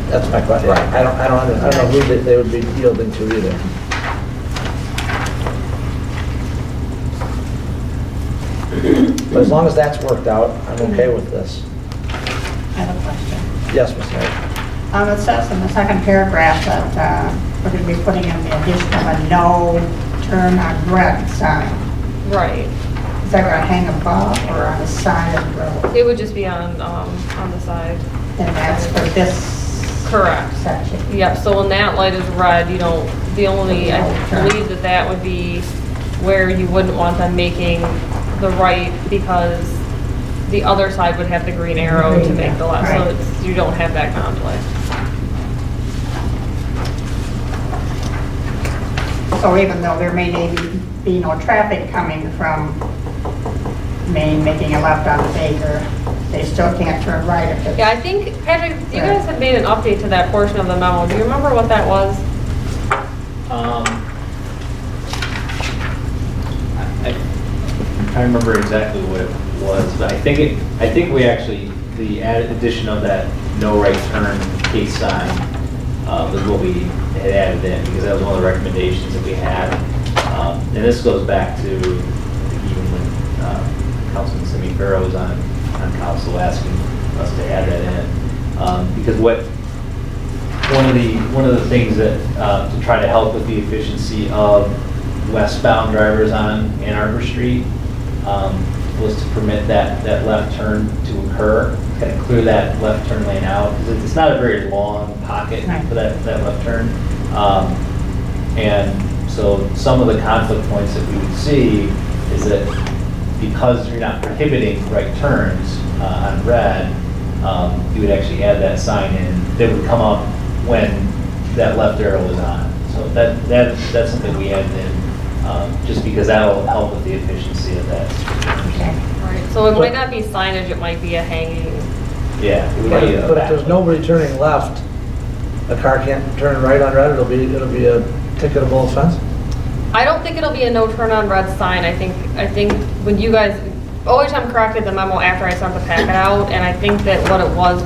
That's my question. Right. I don't know who they would be yielding to either. But as long as that's worked out, I'm okay with this. I have a question. Yes, Ms. Knight. It says in the second paragraph that we're going to be putting in the addition of a no turn on red sign. Right. Is that going to hang above or on the side of the road? It would just be on the side. And that's for this Correct. section? Yep, so when that light is red, you don't, I believe that would be where you wouldn't want them making the right, because the other side would have the green arrow to make the left, so Right. it's, you don't have that conflict. So even though there may maybe be no traffic coming from Maine making a left on Baker, they still can't turn right if it's... Yeah, I think, Patrick, you guys had made an update to that portion of the memo. Do you remember what that was? I remember exactly what it was, but I think we actually, the added addition of that no right turn case sign was what we had added in, because that was one of the recommendations that we had. And this goes back to, I think even when Councilman Simi Farrow was on council asking us to add that in. Because one of the things that, to try to help with the efficiency of westbound drivers on Ann Arbor Street, was to permit that left turn to occur, kind of clear that left turn lane out. 'Cause it's not a very long pocket for that left turn. And so some of the conflict points that we would see is that because you're not prohibiting right turns on red, you would actually add that sign in that would come up when that left arrow is on. So that's something we added in, just because that'll help with the efficiency of that. Right, so it might not be signage, it might be a hanging. Yeah. it would But be a if there's backlit. nobody turning left, a car can't turn right on red, it'll be a ticketable offense? I don't think it'll be a no turn on red sign. I think when you guys, OHM corrected the memo after I sent the packet out, and I think that what it was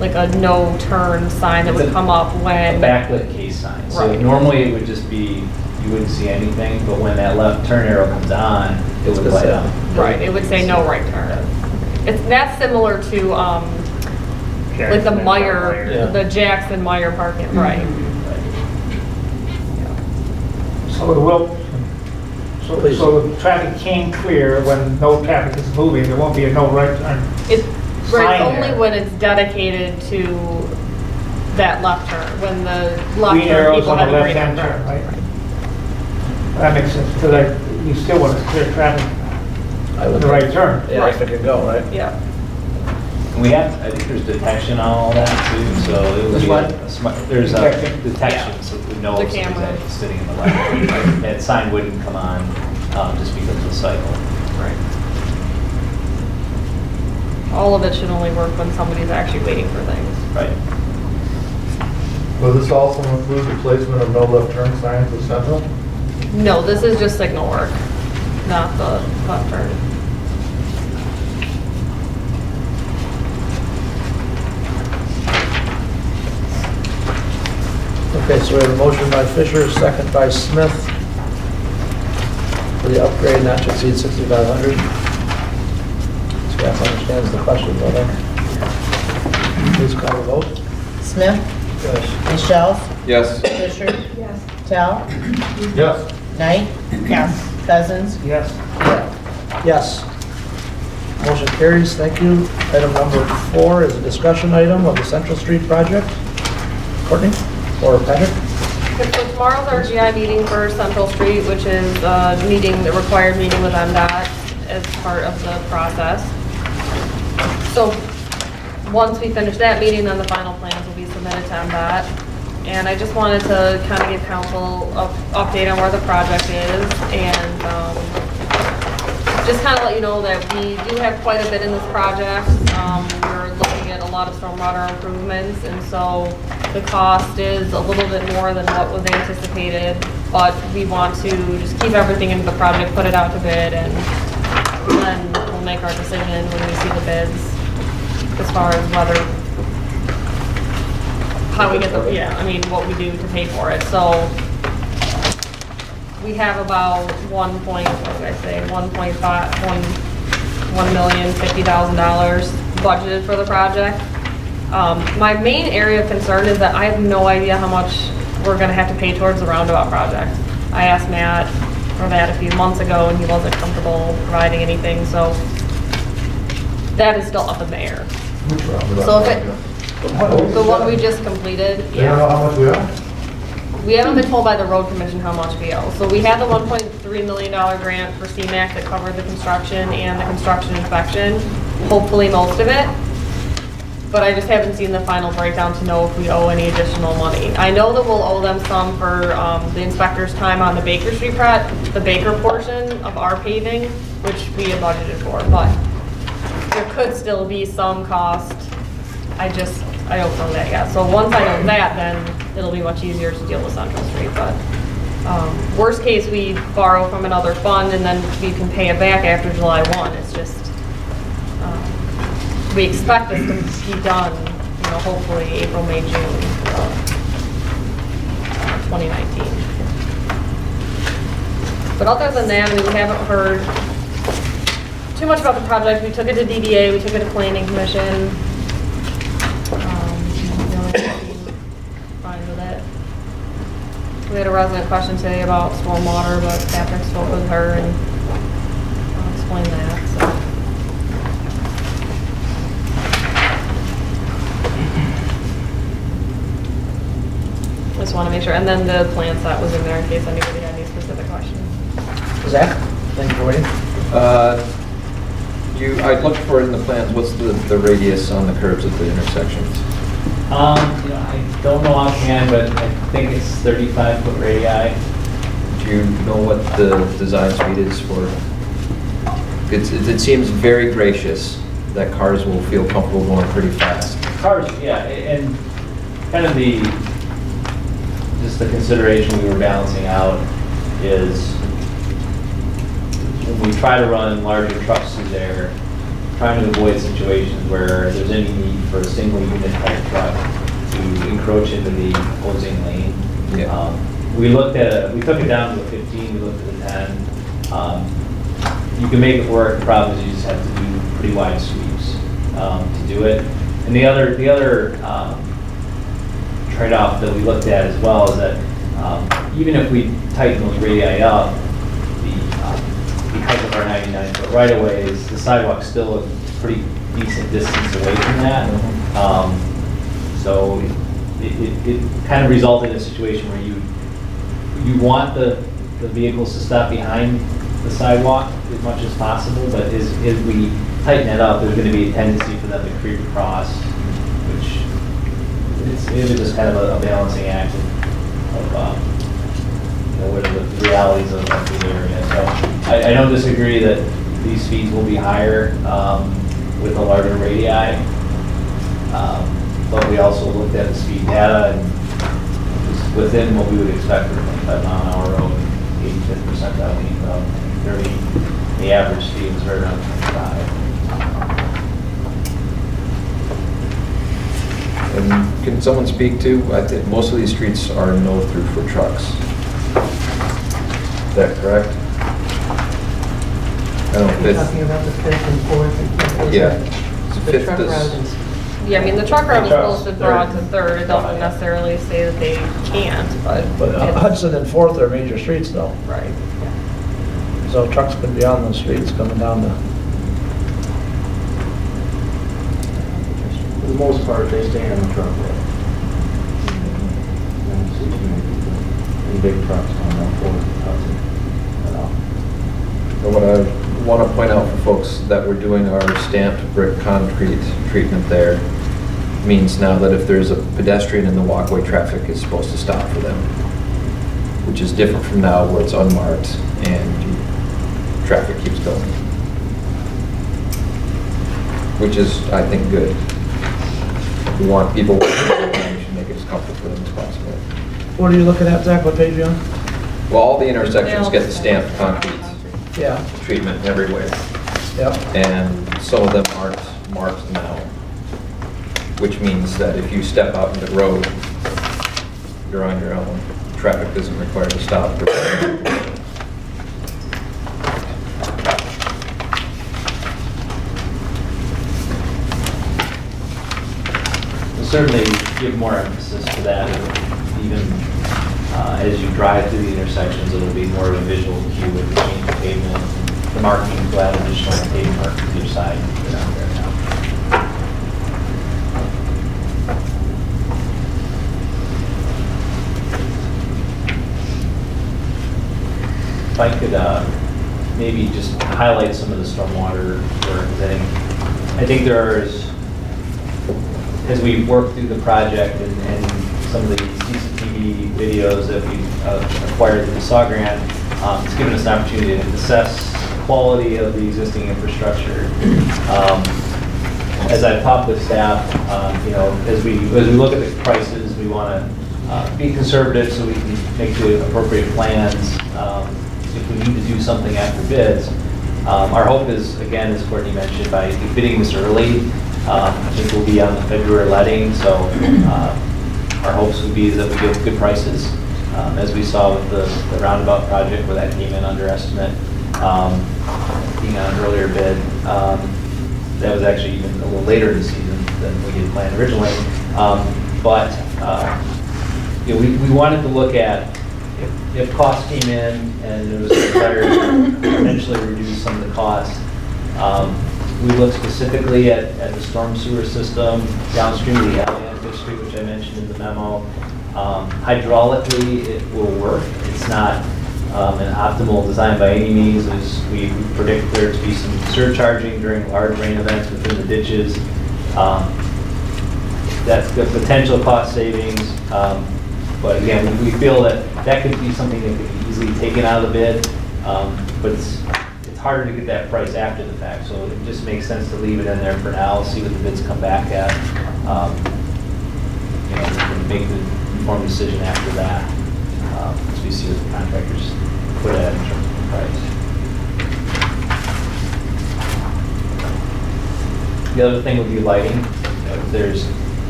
like a no turn sign that would come up A when. backlit case sign. So Right. normally it would just be, you wouldn't see anything, but when that left turn arrow comes on, it would light up. Right, it would say no right turn. That's similar to, like the Meyer, the Jackson Meyer parking, right? So it will, so the traffic can clear when no traffic is moving, there won't be a no right turn. It's, right, Sign only there. when it's dedicated to that left turn, when the left Green turn arrows people on have the a green left-hand turn. turn, right? That makes sense, because you still want to clear traffic on the right turn. Yeah, if it can go, right? Yeah. And we have, I think there's detection on all that too, so it would There's be what? there's a Detection. detection, Yeah. so we know The if somebody's camera. actually sitting in the left. That sign wouldn't come on just because of the cycle. Right. All of it should only work when somebody's actually waiting for things. Right. Will this also include the placement of no left turn signs at Central? No, this is just signal work, not the left turn. Okay, so we have a motion by Fisher, second by Smith for the upgrade not to exceed 6,500. Staff understands the question, brother. Please call the vote. Smith? Yes. Michelle? Yes. Fisher? Yes. Tell? Yes. Knight? Yes. Cousins? Yes. Yes. Motion carries, thank you. Item number 4 is a discussion item of the Central Street project. Courtney or Patrick? So tomorrow's our GI meeting for Central Street, which is the required meeting with MDOT as part of the process. So once we finish that meeting, then the final plans will be submitted to MDOT. And I just wanted to kind of give council an update on where the project is and just kind of let you know that we do have quite a bit in this project. We're looking at a lot of stormwater improvements, and so the cost is a little bit more than what was anticipated, but we want to just keep everything into the project, put it out to bid, and then we'll make our decision when we see the bids as far as whether, how we get the, what we do to pay for it. So we have about $1,050,000 budgeted for the project. My main area of concern is that I have no idea how much we're gonna have to pay towards the roundabout project. I asked Matt for that a few months ago and he wasn't comfortable providing anything, so that is still up in the air. Which roundabout? So if it, the one we just completed, You don't know how much we are? We haven't been told by the road commission how much we owe. So we had the $1.3 million grant for CMAQ that covered the construction and the construction inspection, hopefully most of it. But I just haven't seen the final breakdown to know if we owe any additional money. I know that we'll owe them some for the inspector's time on the Baker Street project, the Baker portion of our paving, which we had budgeted for, but there could still be some cost. I don't know that yet. So once I know that, then it'll be much easier to deal with Central Street. But worst case, we borrow from another fund and then we can pay it back after July 1. It's just, we expect this to be done, hopefully April, May, June of 2019. But other than that, we haven't heard too much about the project. We took it to DDA, we took it to Planning Commission. Fine with it. We had a resident question today about stormwater, but Patrick spoke with her and I'll explain that. So. Just want to make sure. And then the plan set was in there in case anybody had any specific questions. Zach, thank you for waiting. I looked for in the plans, what's the radius on the curves at the intersections? I don't know offhand, but I think it's 35-foot radii. Do you know what the design speed is for? It seems very gracious that cars will feel comfortable going pretty fast. Cars, yeah, and kind of just the consideration we were balancing out is when we try to run larger trucks through there, trying to avoid situations where there's any need for a single unit type truck to encroach into the opposing lane. Yeah. We took it down to a 15, we looked at a 10. You can make it work, the problem is you just have to do pretty wide sweeps to do it. And the other trade-off that we looked at as well is that even if we tighten those radii up, because of our 99-foot right-of-ways, the sidewalk's still a pretty decent distance away from that. So it kind of resulted in a situation where you want the vehicles to stop behind the sidewalk as much as possible, but as we tighten that up, there's going to be a tendency for them to creep across, which it was just kind of a balancing act of what are the realities of the area. So I don't disagree that these speeds will be higher with a larger radii, but we also looked at the speed data and it was within what we would expect for a 25-mile-an-hour road, 85th percentile lean. 30, the average speed was right around 25. And can someone speak to, I think most of these streets are no through for trucks. Is that correct? I don't know if it's, Talking about the 5th and 4th and yeah. So the fifth truck is- route is. Yeah, I mean, the truck route is Trucks, posted broad to third. It doesn't necessarily say that they can't, but. But it's- Hudson and Fourth are major streets though. Right. So trucks could be on those streets coming down the. For the most part, they stay on the truck road. And big trucks on that 4th Hudson. And what I want to point out for folks that we're doing our stamped brick concrete treatment there means now that if there's a pedestrian in the walkway, traffic is supposed to stop for them, which is different from now where it's unmarked and traffic keeps going, which is, I think, good. We want people, we should make it as comfortable for them as possible. What are you looking at, Zach? What page are you on? Well, all the intersections get the stamped concrete Yeah. treatment everywhere. Yep. And some of them aren't marked now, which means that if you step out into the road, you're on your own. Traffic isn't required to stop. We'll certainly give more emphasis to that, even as you drive through the intersections, it'll be more of a visual cue with the change of pavement. The markings will add additional pavement markings to each side. They're not there now. if I could maybe just highlight some of the stormwater work. I think there is, as we work through the project and some of the CCTV videos that we've acquired through the SAW grant, it's given us an opportunity to assess the quality of the existing infrastructure. As I've talked with staff, as we look at the prices, we want to be conservative so we can make the appropriate plans if we need to do something after bids. Our hope is, again, as Courtney mentioned, by bidding this early, I think we'll be on the February letting, so our hopes would be that we get good prices, as we saw with the roundabout project where that came in under estimate, being on an earlier bid. That was actually even a little later in the season than we had planned originally. We wanted to look at if costs came in and there was a desire to potentially reduce some of the costs. We looked specifically at the storm sewer system downstream of the alley on Fifth Street, which I mentioned in the memo. Hydraulically, it will work. It's not an optimal design by any means. We predict there to be some surcharging during large rain events within the ditches. That's the potential cost savings. But again, we feel that could be something that could be easily taken out of the bid. But it's harder to get that price after the fact. So it just makes sense to leave it in there for now, see what the bids come back at. We can make the informed decision after that. As we see what the contractors put at in terms of the price. The other thing would be lighting.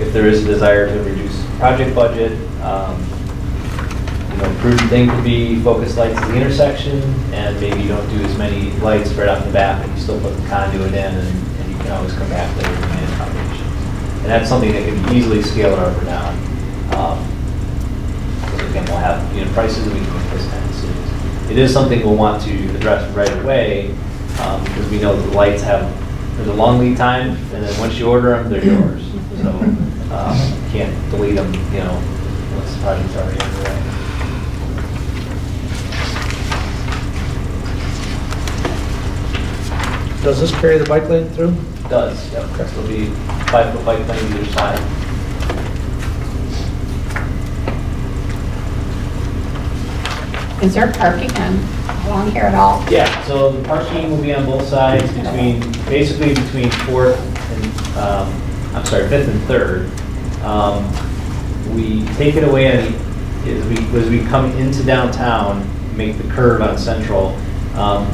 If there is a desire to reduce project budget, prudent thing could be focus lights at the intersection, and maybe you don't do as many lights right off the bat, but you still put the conduit in, and you can always come back later and manage foundations. And that's something that can easily scale up or down. Again, we'll have unit prices and we can make those kind of decisions. It is something we'll want to address right away because we know that the lights there's a long lead time, and then once you order them, they're yours. So you can't delete them, once the project's already underway. Does this carry the bike lane through? It does, yep. There'll be 5-foot bike lane either side. Is there parking along here at all? Yeah, so the parking will be on both sides basically between 4th and, 5th and 3rd. We take it away as we come into downtown, make the curve on Central.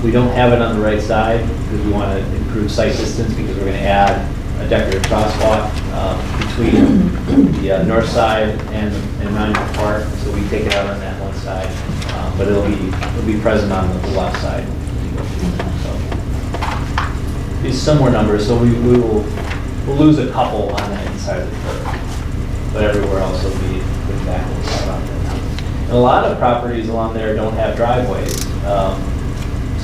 We don't have it on the right side because we want to improve sight distance because we're going to add a decorative crosswalk between the north side and Monument Park. So we take it out on that one side, but it'll be present on the left side. So it's similar numbers. So we'll lose a couple on that inside of the curve, but everywhere else will be back on there. And a lot of properties along there don't have driveways.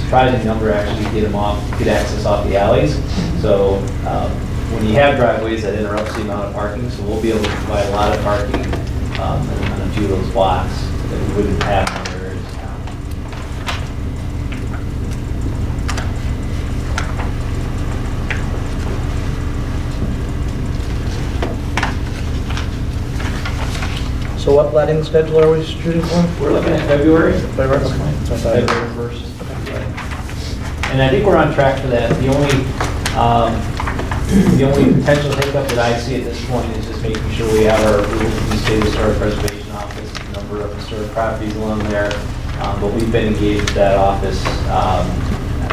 Surprising number actually get access off the alleys. So when you have driveways, that interrupts the amount of parking. So we'll be able to provide a lot of parking on a few of those blocks that we wouldn't have in other areas of town. So what letting schedule are we shooting for? We're looking at February. February 1st. And I think we're on track for that. The only potential hiccup that I see at this point is just making sure we have our approval from the State Historic Preservation Office, a number of historic properties along there. But we've been engaged with that office. I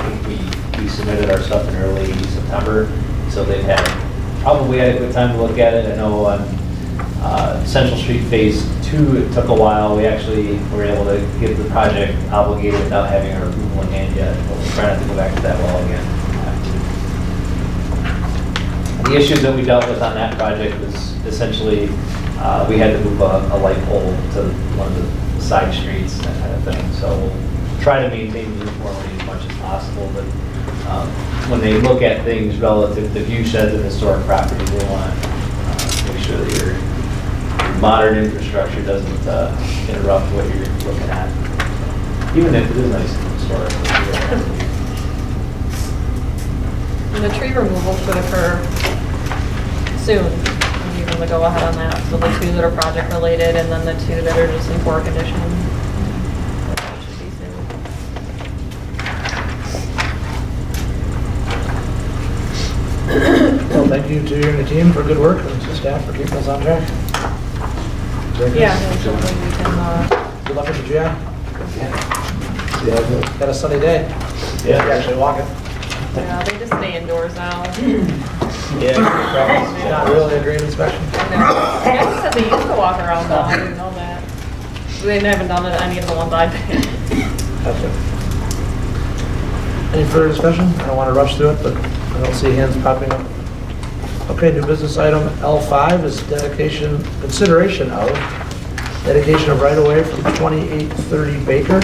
think we submitted our stuff in early September, so they've probably had a good time to look at it. I know on Central Street Phase 2, it took a while. We actually were able to get the project obligated without having our approval in hand yet. We'll try not to go back to that well again. The issues that we dealt with on that project was essentially we had to move a light pole to one of the side streets, that kind of thing. So we'll try to maintain uniformity as much as possible. But when they look at things relative to view sheds of historic property, they want to make sure that your modern infrastructure doesn't interrupt what you're looking at. Even if it is nice and historic. And the tree removal should occur soon. I'm giving the go-ahead on that. So the two that are project related and then the two that are just in poor condition. That should be soon. Well, thank you to you and the team for good work and to staff for keeping us on track. Very good. Yeah, hopefully we can, Good luck with the job. Yeah, got a sunny day. Yeah, you're actually walking. yeah, they just stay indoors now. Yeah, not really a great inspection. Yeah, said they used to walk around though, I didn't know that. They haven't done it at any of the ones I've been. Gotcha. Any further discussion? I don't want to rush through it, but I don't see hands popping up. Okay, new business item L5 is dedication, consideration of dedication of right-of-way from 2830 Baker.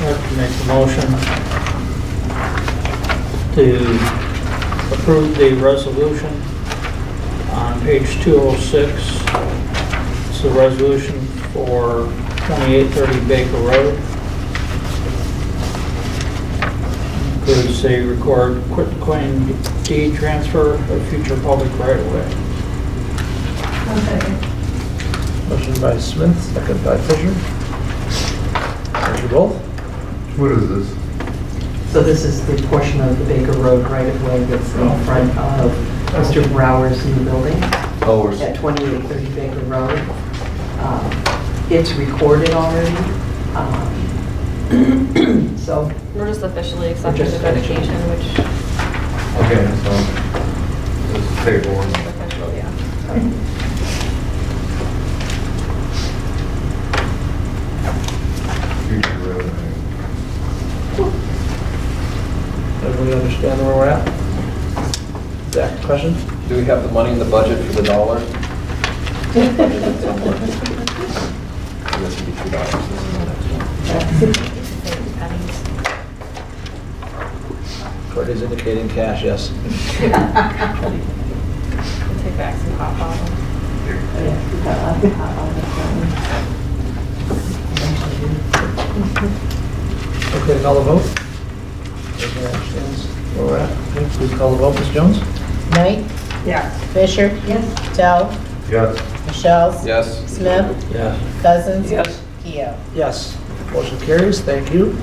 I'd like to make a motion to approve the resolution on page 206. It's the resolution for 2830 Baker Road. Includes a record quitclaim deed transfer of future public right-of-way. Motion by Smith, second by Fisher. Thank you both. What is this? So this is the portion of the Baker Road right-of-way that's in front of Mr. Brower's new building Oh, we're, at 2830 Baker Road. It's recorded already. So We're just officially accepting the Just dedication, which is okay, so, this is table one. official, yeah. Future road. Everybody understand where we're at? Zach, question? Do we have the money in the budget for the dollar? Budgeted somewhere. I guess it'd be $2. Pennies. Courtney's indicating cash, yes. We'll take back some pop bottles. Okay, call the vote. Everybody understands where we're at? Okay, please call the vote, Ms. Jones. Knight, Yes. Fisher, yes, Tell, Yes. Michelle, Yes. Smith, Yes. Cousins. Yes. Keo. Yes. Motion carries, thank you.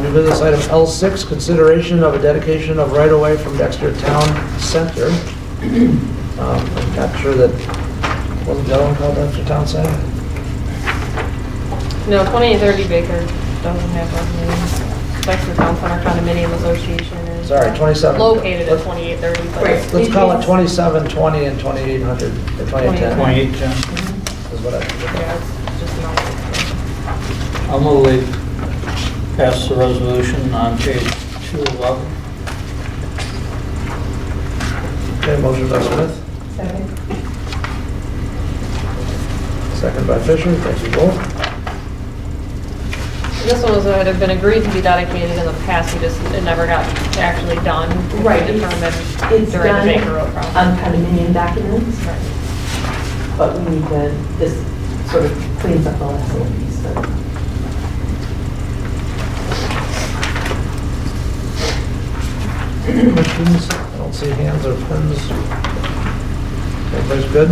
New business item L6, consideration of a dedication of right-of-way from Dexter Town Center. I'm not sure that, wasn't that one called Dexter Town Center? No, 2830 Baker doesn't have a name. Dexter Town Center Condominium Association is Sorry, 27. located at 2830, but Right. Let's call it 2720 and 2800, or 2810 2810. is what I think. yeah, it's just not. I'll move we pass the resolution on page 211. Okay, motion by Smith, second. second by Fisher, thank you both. This one was, it had been agreed to be dedicated in the past, it never got actually done. Right, Determined it's during the done Baker Road process. on condominium documents, but we need to, this sort of cleans up the last little piece. So. Questions? I don't see hands or pens. Everybody's good?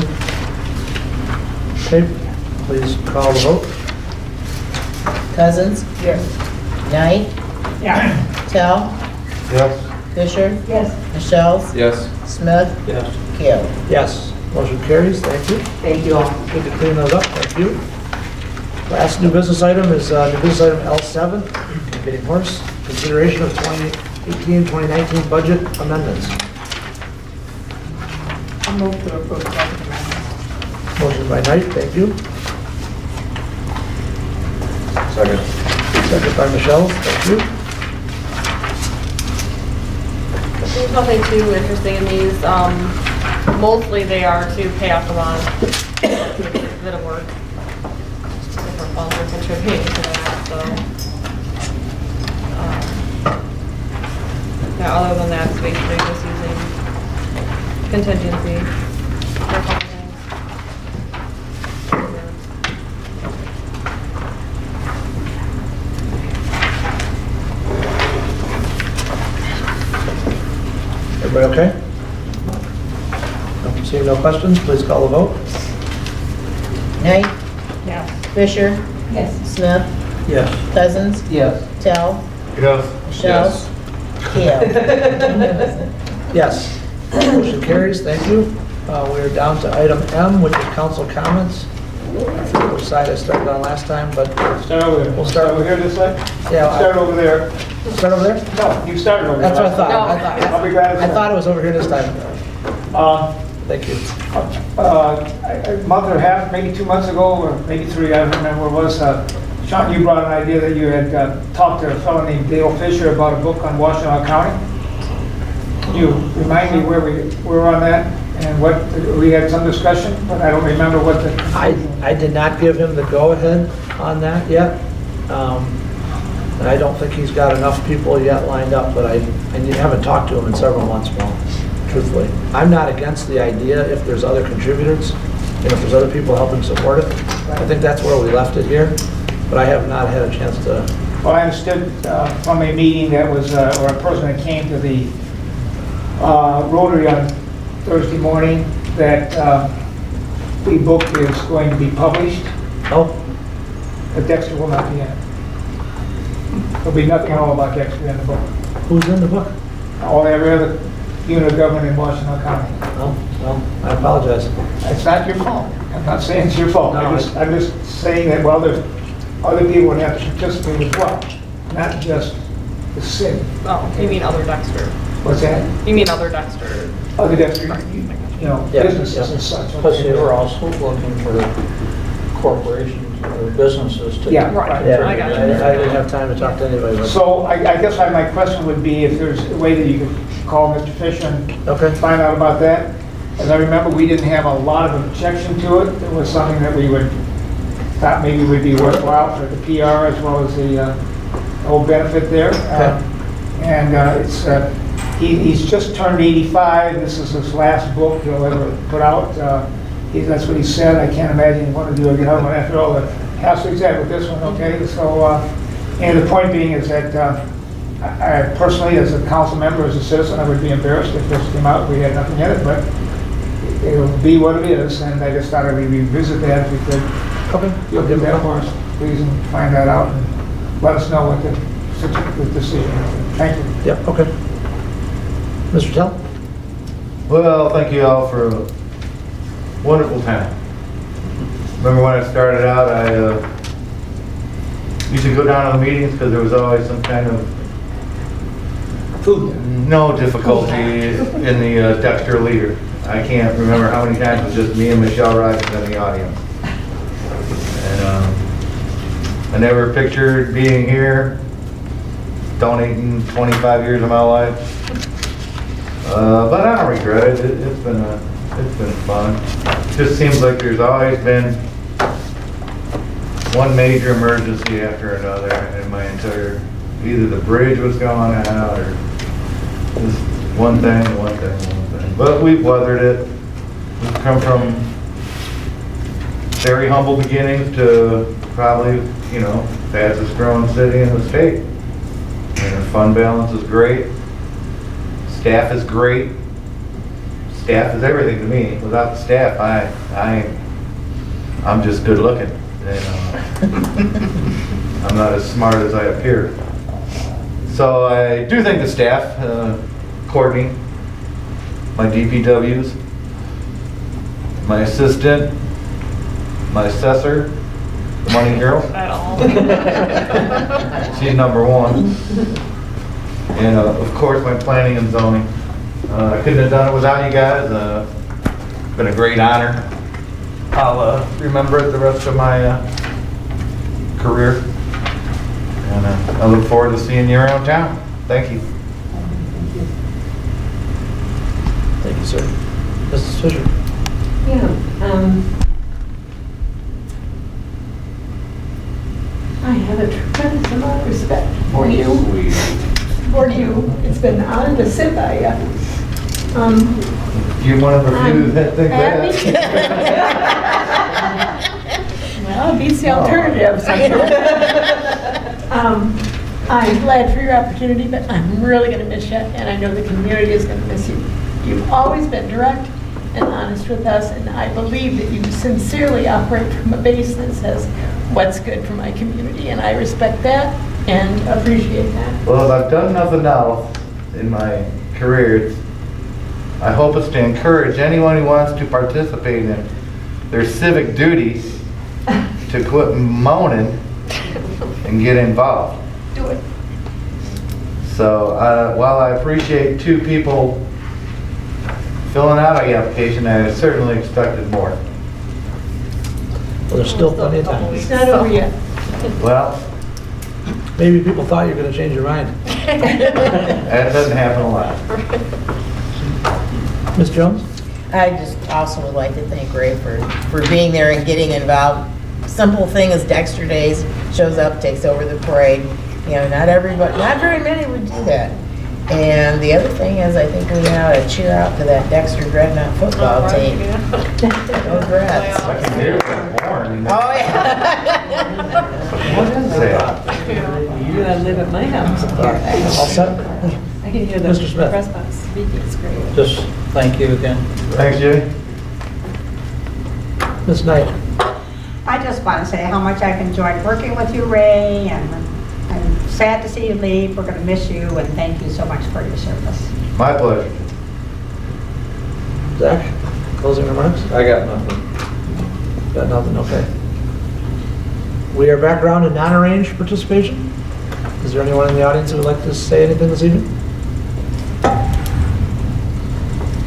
Okay, please call the vote. Cousins. Yes. Knight, Yeah. Tell, Yes. Fisher, Yes, Michelle, Yes. Smith, Yes. Keo. Yes, motion carries, thank you. thank you all. Good to clean those up, thank you. Last new business item is new business item L7, Getting Horse, consideration of 2018-2019 budget amendments. I'll move to approve the budget amendment. Motion by Knight, thank you. Second. Second by Michelle, thank you. There's nothing too interesting in these. Mostly they are to pay off the bond. It's a bit of work. Different funds are contributing to that, so. Yeah, other than that, it's basically just using contingency for a couple things. Everybody okay? Seeing no questions, please call the vote. Knight, Yes. Fisher, Yes. Smith, Yes. Cousins, Yes. Tell, Yes. Michelle, Keel. Yes. Motion carries, thank you. We're down to item M, which is council comments. I forget which side I started on last time, but Start over there. We'll start over here this way? yeah, Start over there. start over there? No, you started over there. That's what I thought. No. I'll be glad to. I thought it was over here this time. Thank you. A month and a half, maybe 2 months ago, or maybe 3, I don't remember what it was, Sean, you brought an idea that you had talked to a fellow named Dale Fisher about a book on Washtenaw County. Can you remind me where we were on that, and what, we had some discussion, but I don't remember what the... I did not give him the go-ahead on that yet. And I don't think he's got enough people yet lined up, but I haven't talked to him in several months now, truthfully. I'm not against the idea if there's other contributors, and if there's other people helping support it. I think that's where we left it here, but I have not had a chance to... Well, I understood from a meeting that was, or a person that came to the Rotary on Thursday morning, that the book is going to be published, Oh, but Dexter will not be in it. There'll be nothing at all about Dexter in the book. who's in the book? Every other unit of government in Washtenaw County. Oh, well, I apologize. It's not your fault. I'm not saying it's your fault. No, I'm just saying that, well, there's other people would have to participate as well, not just the city. Oh, you mean other Dexter? What's that? You mean other Dexter? Other Dexter, Yeah, businesses yeah. and such. Plus, they were also looking for corporations or businesses to. Yeah. Right, Yeah, I got you. I didn't have time to talk to anybody. But... So I guess my question would be if there's a way that you could call Mr. Fisher and Okay. find out about that. As I remember, we didn't have a lot of objection to it. It was something that we thought maybe would be worthwhile for the PR as well as the whole benefit there. He's just turned 85. This is his last book he'll ever put out. That's what he said. I can't imagine he wanted to do another one after all the hassle he's had with this one, okay? So, and the point being is that I personally, as a council member, as a citizen, I would be embarrassed if this came out, we had nothing in it, but it'll be what it is, and I just thought I would revisit that if we could. Okay. You'll do that for us, please, and find that out, and let us know what the decision is. Thank you. Yep, okay. Mr. Tell? Well, thank you all for a wonderful time. Remember when I started out, I used to go down to the meetings because there was always some kind of no difficulty in the Dexter leader. I can't remember how many times it was just me and Michelle Rogers in the audience. And I never pictured being here, donating 25 years of my life. But I don't regret it. It's been fun. It just seems like there's always been one major emergency after another in my entire, either the bridge was going out or just one thing. But we've weathered it. We've come from very humble beginnings to probably, fastest growing city in the state. And our fund balance is great. Staff is great. Staff is everything to me. Without the staff, I'm just good looking. I'm not as smart as I appear. So I do think the staff, Courtney, my DPWs, my assistant, my assessor, the money girl. At all. She's number one. And of course, my planning and zoning. I couldn't have done it without you guys. It's been a great honor. I'll remember it the rest of my career. And I look forward to seeing you around town. Thank you. Thank you, sir. Mrs. Fisher? Yeah, I have a tremendous amount of respect for you. It's been an honor to sit by you. You're one of the few that think that. Well, it beats the alternatives. I'm glad for your opportunity, but I'm really going to miss you, and I know the community is going to miss you. You've always been direct and honest with us, and I believe that you sincerely operate from a base that says what's good for my community, and I respect that and appreciate that. Well, if I've done nothing else in my career, I hope it's to encourage anyone who wants to participate in their civic duties to quit moaning and get involved. Do it. So while I appreciate 2 people filling out the application, I certainly expected more. Well, there's still plenty of time. It's not over yet. Well, Maybe people thought you were going to change your mind. that doesn't happen a lot. Ms. Jones? I just also would like to thank Ray for being there and getting involved. Simple thing as Dexter Days, shows up, takes over the parade. You know, not very many would do that. And the other thing is, I think we ought to cheer out to that Dexter Dreadnought football team. Go Dreads. I can hear them born. Oh, yeah. What is that? You gotta live at my house. All set? I can hear the Mr. Smith. press box speaking, it's great. Just thank you again. Thanks, Jimmy. Ms. Knight? I just want to say how much I've enjoyed working with you, Ray, and I'm sad to see you leave. We're going to miss you, and thank you so much for your service. My pleasure. Zach? Closing remarks? I got nothing. Got nothing, okay. We are back around to non-arranged participation. Is there anyone in the audience who would like to say anything this evening?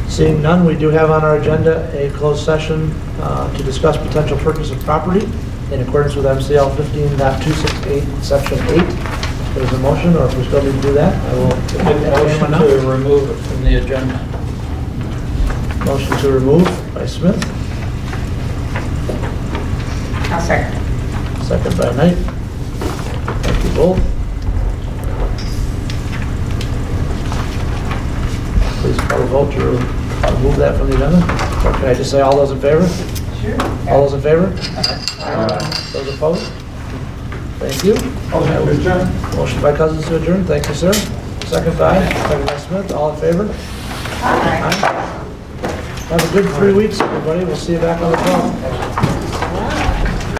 Seeing none, we do have on our agenda a closed session to discuss potential purchase of property in accordance with MCL 15.268, Section 8. If there's a motion, or if we still need to do that, I will entertain one now. Motion to remove it from the agenda. Motion to remove by Smith, I'll second. second by Knight. Thank you both. Please call a vote to remove that from the agenda. Or can I just say all those in favor? Sure. All those in favor? Those opposed? Thank you. Motion by Cousins to adjourn, thank you, sir. Second by Smith, all in favor? Aye. Have a good 3 weeks, everybody, we'll see you back on the 12th.